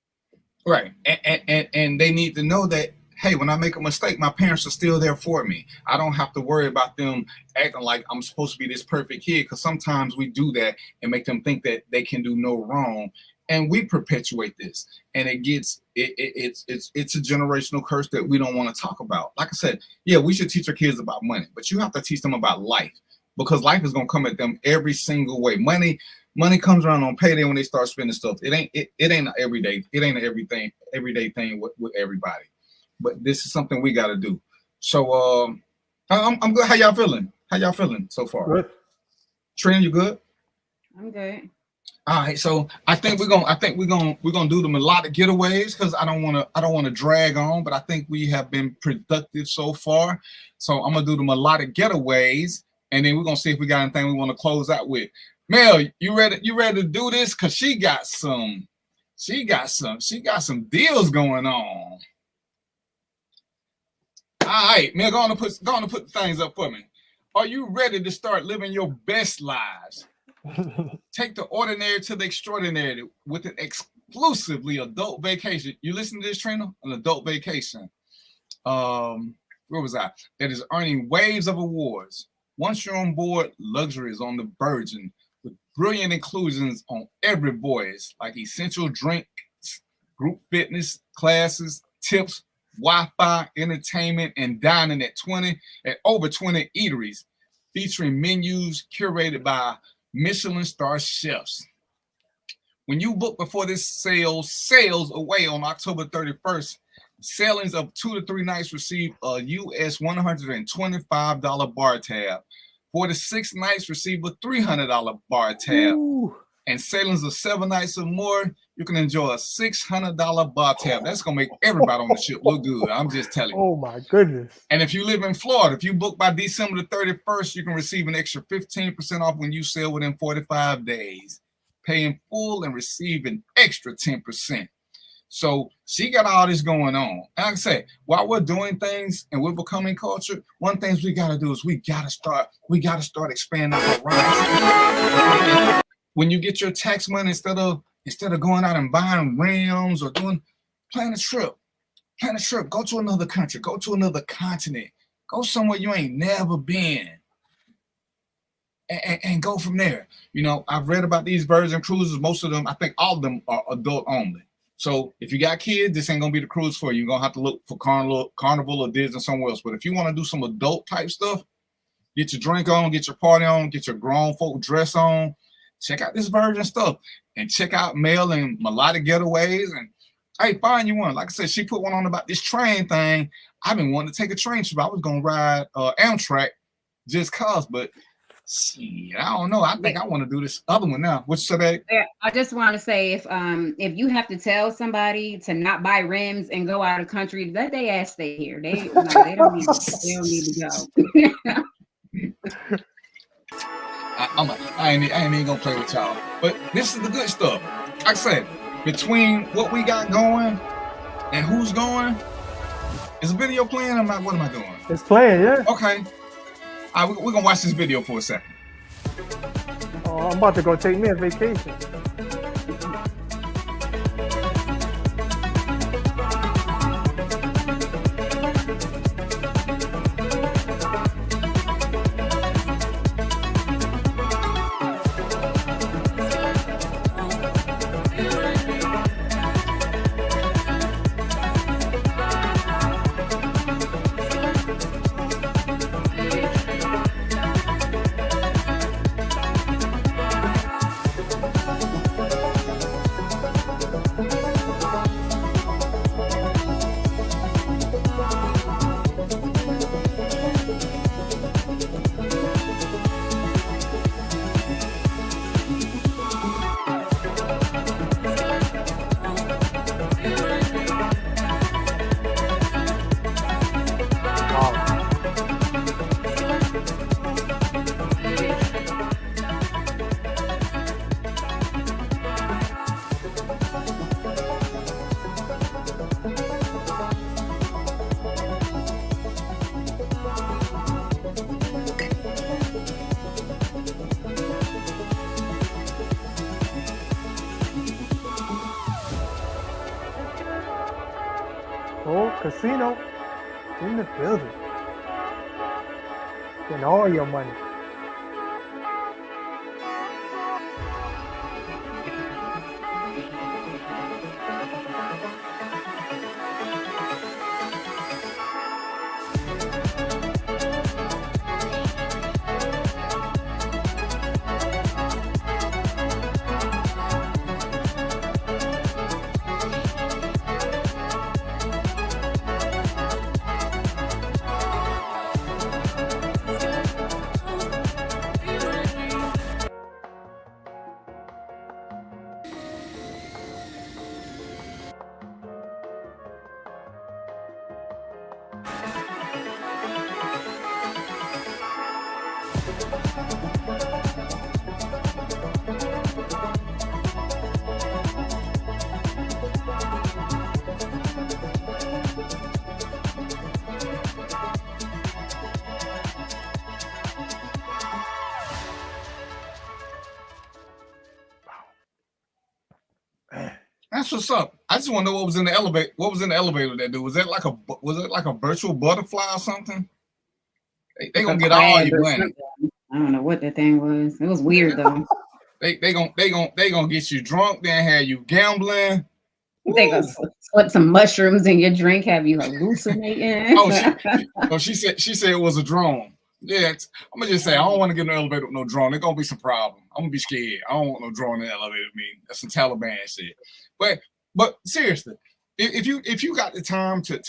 Right. And they need to know that, hey, when I make a mistake, my parents are still there for me. I don't have to worry about them acting like I'm supposed to be this perfect kid, because sometimes we do that and make them think that they can do no wrong. And we perpetuate this, and it's a generational curse that we don't want to talk about. Like I said, yeah, we should teach our kids about money, but you have to teach them about life. because life is gonna come at them every single way. Money comes around on payday when they start spending stuff. It ain't an everyday. It ain't an everyday thing with everybody. But this is something we got to do. So I'm good. How y'all feeling? How y'all feeling so far? Good. Trina, you good? I'm good. All right, so I think we're gonna do the melodic getaways because I don't want to drag on, but I think we have been productive so far. So I'm gonna do the melodic getaways, and then we're gonna see if we got anything we want to close out with. Mel, you ready to do this? Cause she got some deals going on. All right, Mel, go on to put things up for me. Are you ready to start living your best lives? Take the ordinary to the extraordinary with an exclusively adult vacation. You listen to this, Trina? An adult vacation. Where was I? That is earning waves of awards. Once you're on board, luxury is on the Virgin with brilliant inclusions on every voyage, like essential drinks, group fitness classes, tips, Wi-Fi, entertainment, and dining at over 20 eateries, featuring menus curated by Michelin star chefs. When you book before this sails away on October 31st, sailings of 2 to 3 nights receive a US $125 bar tab. 4 to 6 nights receive a $300 bar tab. Ooh. And sailings of 7 nights or more, you can enjoy a $600 bar tab. That's gonna make everybody on the ship look good. I'm just telling you. Oh my goodness. And if you live in Florida, if you book by December the 31st, you can receive an extra 15% off when you sail within 45 days. Pay in full and receive an extra 10%. So she got all this going on. And like I said, while we're doing things and we're becoming culture, one thing we gotta do is we gotta start expanding our horizons. When you get your tax money, instead of going out and buying rims or plan a trip. Go to another country. Go to another continent. Go somewhere you ain't never been. And go from there. You know, I've read about these Virgin cruises. Most of them, I think all of them are adult only. So if you got kids, this ain't gonna be the cruise for you. You're gonna have to look for Carnival or Disney somewhere else. But if you want to do some adult type stuff, get your drink on, get your party on, get your grown folk dress on. Check out this Virgin stuff and check out Mel and Melodic Getaways. And hey, find you one. Like I said, she put one on about this train thing. I've been wanting to take a train trip. I was gonna ride Amtrak just cause, but shit, I don't know. I think I want to do this other one now. What's up, babe? Yeah, I just want to say if you have to tell somebody to not buy rims and go out of country, let they ass stay here. They don't need to go. I ain't even gonna play with y'all. But this is the good stuff. Like I said, between what we got going and who's going, is a video playing? What am I doing? It's playing, yeah. Okay. All right, we're gonna watch this video for a second. Oh, I'm about to go take me a vacation. Casino in the building. Getting all your money. That's what's up. I just want to know what was in the elevator. What was in the elevator with that dude? Was it like a virtual butterfly or something? They gonna get all your money. I don't know what that thing was. It was weird though. they gonna get you drunk, then have you gambling. They gonna put some mushrooms in your drink, have you hallucinating. She said it was a drone. Yeah, I'm gonna just say I don't want to get in the elevator with no drone. There's gonna be some problem. I'm gonna be scared. I don't want no drone in the elevator with me. That's some Taliban shit. But seriously, if you got the time to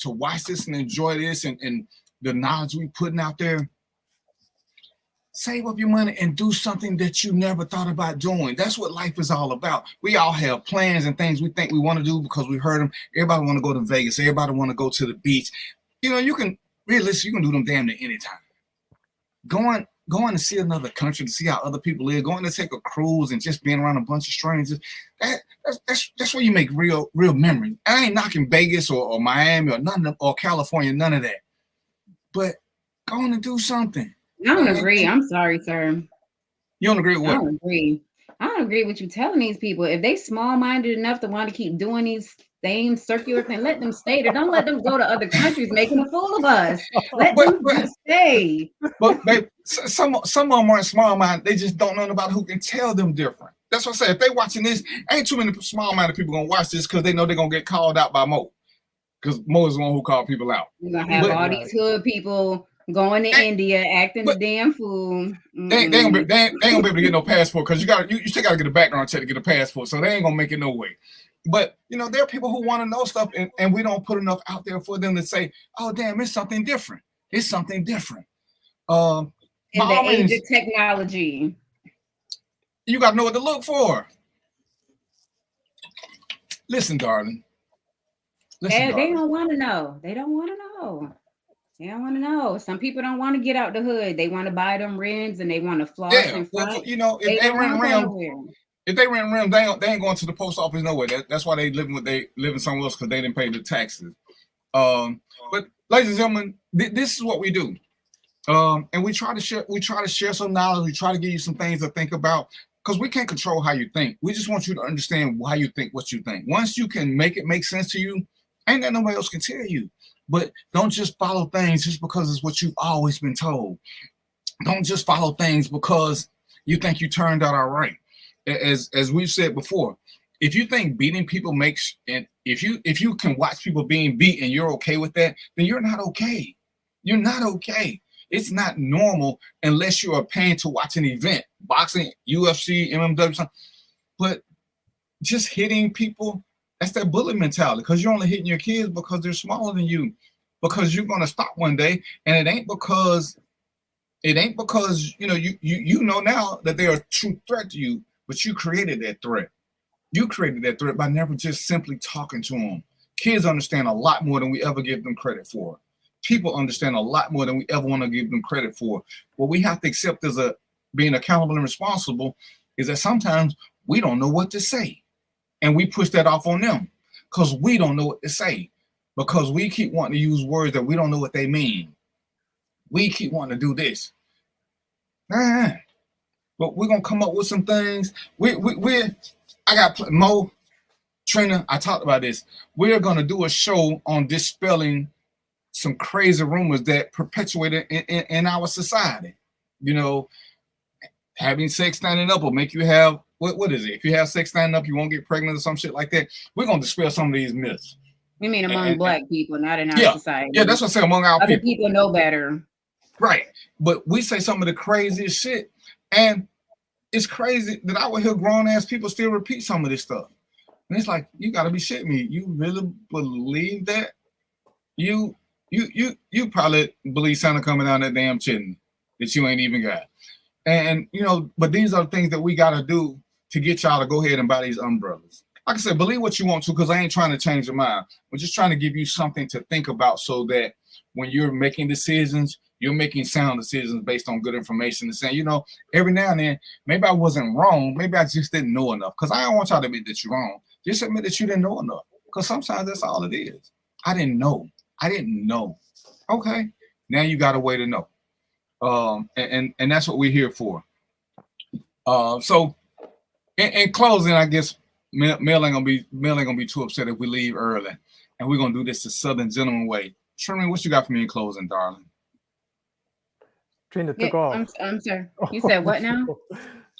watch this and enjoy this and the knowledge we putting out there, save up your money and do something that you never thought about doing. That's what life is all about. We all have plans and things we think we want to do because we heard them. Everybody want to go to Vegas. Everybody want to go to the beach. You know, you can do them damn near anytime. Going to see another country, to see how other people live, going to take a cruise and just being around a bunch of strangers, that's where you make real memories. I ain't knocking Vegas or Miami or California, none of that. But going to do something. I don't agree. I'm sorry, sir. You don't agree with what? I don't agree. I don't agree with you telling these people if they small-minded enough to want to keep doing these same circular thing, let them stay there. Don't let them go to other countries making a fool of us. Let them stay. But some of them aren't small-minded. They just don't know about who can tell them different. That's what I say. If they watching this, ain't too many small-minded people gonna watch this because they know they're gonna get called out by Mo. Because Mo is the one who called people out. You're gonna have all these hood people going to India, acting the damn fool. They ain't gonna be able to get no passport because you still gotta get a background check to get a passport. So they ain't gonna make it no way. But there are people who want to know stuff, and we don't put enough out there for them to say, "Oh, damn, it's something different. It's something different." In the age of technology, you got to know what to look for. Listen, darling. They don't want to know. They don't want to know. They don't want to know. Some people don't want to get out the hood. They want to buy them rims and they want to floss and front. Well, if they rent rims. If they rent rims, they ain't going to the post office nowhere. That's why they living somewhere else because they didn't pay the taxes. But ladies and gentlemen, this is what we do, and we try to share some knowledge. We try to give you some things to think about because we can't control how you think. We just want you to understand why you think what you think. Once you can make it make sense to you, ain't that nobody else can tell you. But don't just follow things just because it's what you've always been told. Don't just follow things because you think you turned out all right. As we've said before, if you think beating people makes, and if you can watch people being beat and you're okay with that, then you're not okay. You're not okay. It's not normal unless you are paying to watch an event, boxing, UFC, MMA, something. But just hitting people, that's that bully mentality because you're only hitting your kids because they're smaller than you, because you're going to stop one day. And it ain't because you know now that they're a true threat to you, but you created that threat. You created that threat by never just simply talking to them. Kids understand a lot more than we ever give them credit for. People understand a lot more than we ever want to give them credit for. What we have to accept as being accountable and responsible is that sometimes we don't know what to say. And we push that off on them because we don't know what to say, because we keep wanting to use words that we don't know what they mean. We keep wanting to do this. But we're going to come up with some things. I got Mo, Trina, I talked about this. We're going to do a show on dispelling some crazy rumors that perpetuated in our society. Having sex standing up will make you have, what is it? If you have sex standing up, you won't get pregnant or some shit like that. We're going to dispel some of these myths. You mean among Black people, not in our society? Yeah, that's what I say, among our Other people know better. Right. But we say some of the craziest shit. And it's crazy that I would hear grown-ass people still repeat some of this stuff. And it's like, you got to be shitting me. You really believe that? You probably believe Santa coming down that damn chimney that you ain't even got. And but these are the things that we got to do to get y'all to go ahead and buy these umbrellas. Like I said, believe what you want to, because I ain't trying to change your mind. We're just trying to give you something to think about so that when you're making decisions, You're making sound decisions based on good information and saying, you know, every now and then, maybe I wasn't wrong. Maybe I just didn't know enough. Because I don't want y'all to admit that you're wrong. Just admit that you didn't know enough. Because sometimes that's all it is. I didn't know. I didn't know. Okay. Now you got a way to know. And that's what we're here for. So in closing, I guess Mel ain't gonna be too upset if we leave early. And we're gonna do this the Southern gentleman way. Sherman, what you got for me in closing, darling? Trina took off. I'm sorry. You said what now?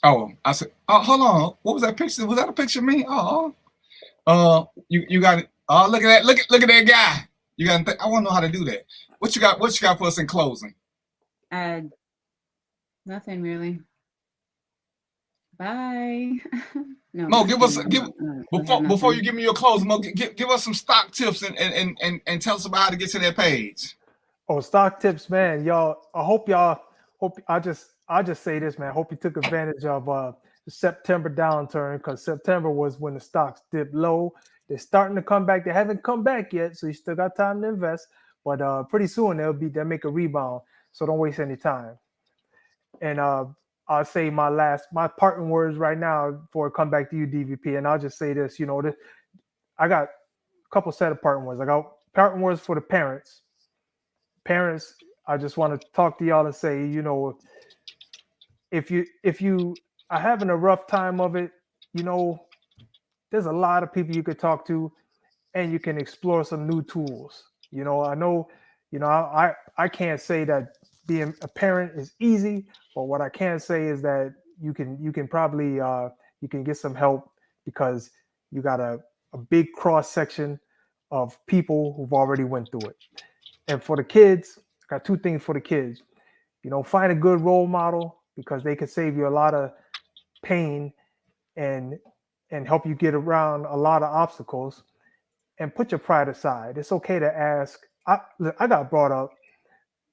Oh, I said, hold on. What was that picture? Was that a picture of me? You got it. Oh, look at that. Look at that guy. You got. I want to know how to do that. What you got? What you got for us in closing? Nothing really. Bye. No, Mo, before you give me your closing, Mo, give us some stock tips and tell us about how to get to that page. Oh, stock tips, man. Y'all, I just say this, man. I hope you took advantage of the September downturn, because September was when the stocks dipped low. They're starting to come back. They haven't come back yet, so you still got time to invest. But pretty soon they'll make a rebound. So don't waste any time. And I'll say my parting words right now before I come back to you, DVP. And I'll just say this, I got a couple set of parting words. I got parting words for the parents. Parents, I just want to talk to y'all and say, if you are having a rough time of it, there's a lot of people you could talk to, and you can explore some new tools. I know, I can't say that being a parent is easy, but what I can say is that you can probably you can get some help, because you got a big cross section of people who've already went through it. And for the kids, I got two things for the kids. Find a good role model, because they can save you a lot of pain and help you get around a lot of obstacles. And put your pride aside. It's okay to ask. I got brought up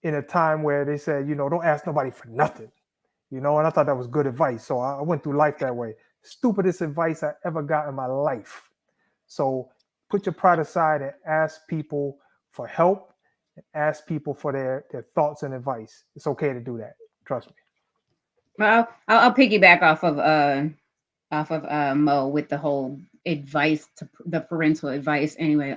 in a time where they said, don't ask nobody for nothing. And I thought that was good advice. So I went through life that way. Stupidest advice I ever got in my life. So put your pride aside and ask people for help, and ask people for their thoughts and advice. It's okay to do that. Trust me. Well, I'll piggyback off of Mo with the whole advice, to the parental advice. Anyway,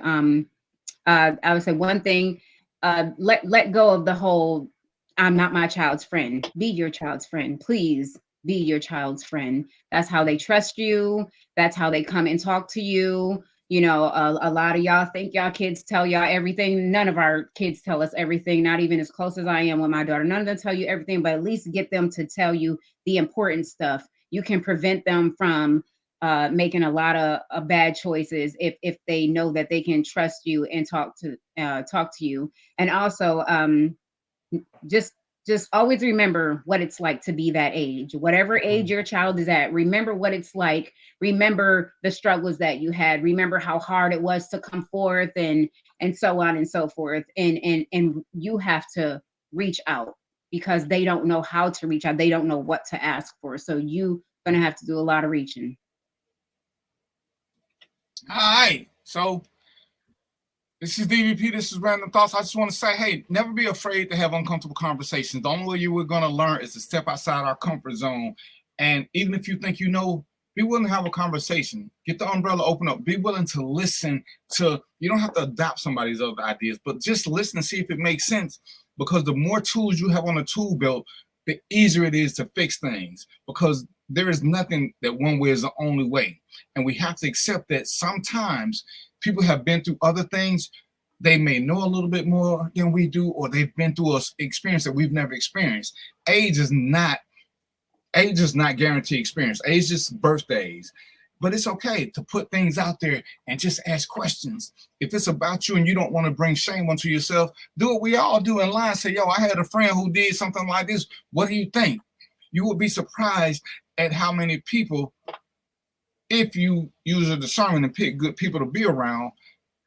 I would say one thing: let go of the whole "I'm not my child's friend." Be your child's friend, please. Be your child's friend. That's how they trust you. That's how they come and talk to you. A lot of y'all think y'all kids tell y'all everything. None of our kids tell us everything, not even as close as I am with my daughter. None of them tell you everything, but at least get them to tell you the important stuff. You can prevent them from making a lot of bad choices if they know that they can trust you and talk to you. And also, just always remember what it's like to be that age. Whatever age your child is at, remember what it's like. Remember the struggles that you had. Remember how hard it was to come forth, and so on and so forth. And you have to reach out, because they don't know how to reach out. They don't know what to ask for. So you're going to have to do a lot of reaching. All right. So this is DVP. This is Random Thoughts. I just want to say, hey, never be afraid to have uncomfortable conversations. The only way you were going to learn is to step outside our comfort zone. And even if you think be willing to have a conversation. Get the umbrella open up. Be willing to listen to, you don't have to adopt somebody's other ideas, but just listen and see if it makes sense. Because the more tools you have on the tool belt, the easier it is to fix things. Because there is nothing that one way is the only way. And we have to accept that sometimes people have been through other things. They may know a little bit more than we do, or they've been through an experience that we've never experienced. Age is not guaranteed experience. Age is just birthdays. But it's okay to put things out there and just ask questions. If it's about you and you don't want to bring shame onto yourself, do what we all do in line. Say, yo, I had a friend who did something like this. What do you think? You will be surprised at how many people, if you use a discernment and pick good people to be around,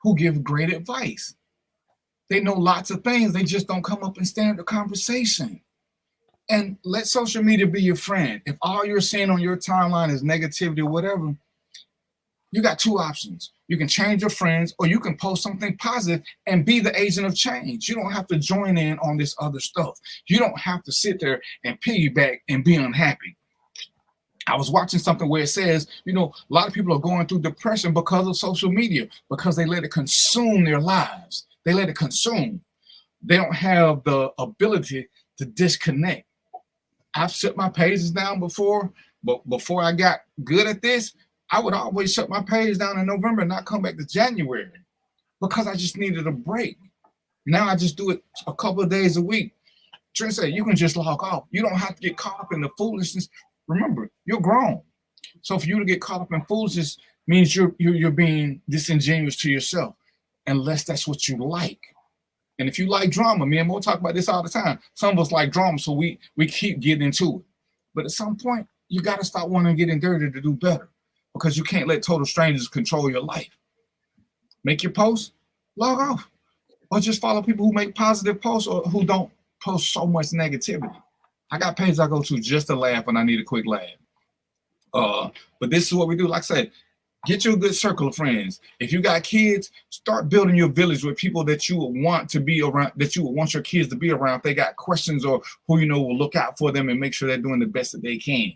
who give great advice. They know lots of things. They just don't come up and stand the conversation. And let social media be your friend. If all you're seeing on your timeline is negativity or whatever, You got two options. You can change your friends, or you can post something positive and be the agent of change. You don't have to join in on this other stuff. You don't have to sit there and piggyback and be unhappy. I was watching something where it says, you know, a lot of people are going through depression because of social media, because they let it consume their lives. They let it consume. They don't have the ability to disconnect. I've shut my pages down before, but before I got good at this, I would always shut my page down in November and not come back to January because I just needed a break. Now I just do it a couple of days a week. Trent said, you can just log off. You don't have to get caught up in the foolishness. Remember, you're grown. So for you to get caught up in foolishness means you're being disingenuous to yourself, unless that's what you like. And if you like drama, me and Mo talk about this all the time. Some of us like drama, so we keep getting into it. But at some point, you got to stop wanting to get dirty to do better, because you can't let total strangers control your life. Make your posts, log off, or just follow people who make positive posts or who don't post so much negativity. I got pages I go to just to laugh when I need a quick laugh. But this is what we do. Like I said, get you a good circle of friends. If you got kids, start building your village with people that you would want to be around, that you would want your kids to be around. If they got questions, or who you know will look out for them and make sure they're doing the best that they can.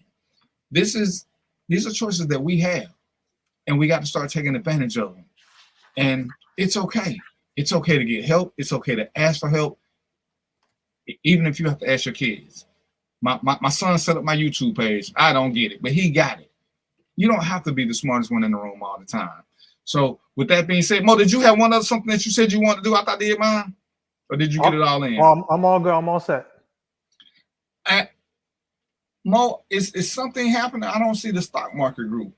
These are choices that we have, and we got to start taking advantage of them. And it's okay. It's okay to get help. It's okay to ask for help, even if you have to ask your kids. My son set up my YouTube page. I don't get it, but he got it. You don't have to be the smartest one in the room all the time. So with that being said, Mo, did you have one other something that you said you wanted to do? I thought I did mine. Or did you get it all in? I'm all good. I'm all set. Mo, is something happening? I don't see the stock market group.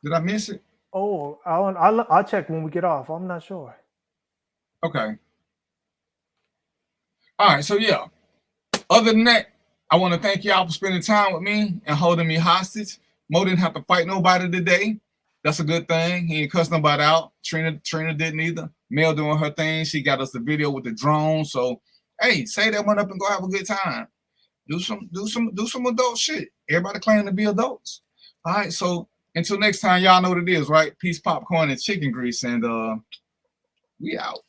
Did I miss it? Oh, I'll check when we get off. I'm not sure. Okay. All right. So yeah. Other than that, I want to thank y'all for spending time with me and holding me hostage. Mo didn't have to fight nobody today. That's a good thing. He ain't cussed nobody out. Trina didn't either. Mel doing her thing. She got us the video with the drone. So hey, say that one up and go have a good time. Do some adult shit. Everybody claiming to be adults. All right. So until next time, y'all know what it is, right? Peace, popcorn, and chicken grease, and we out.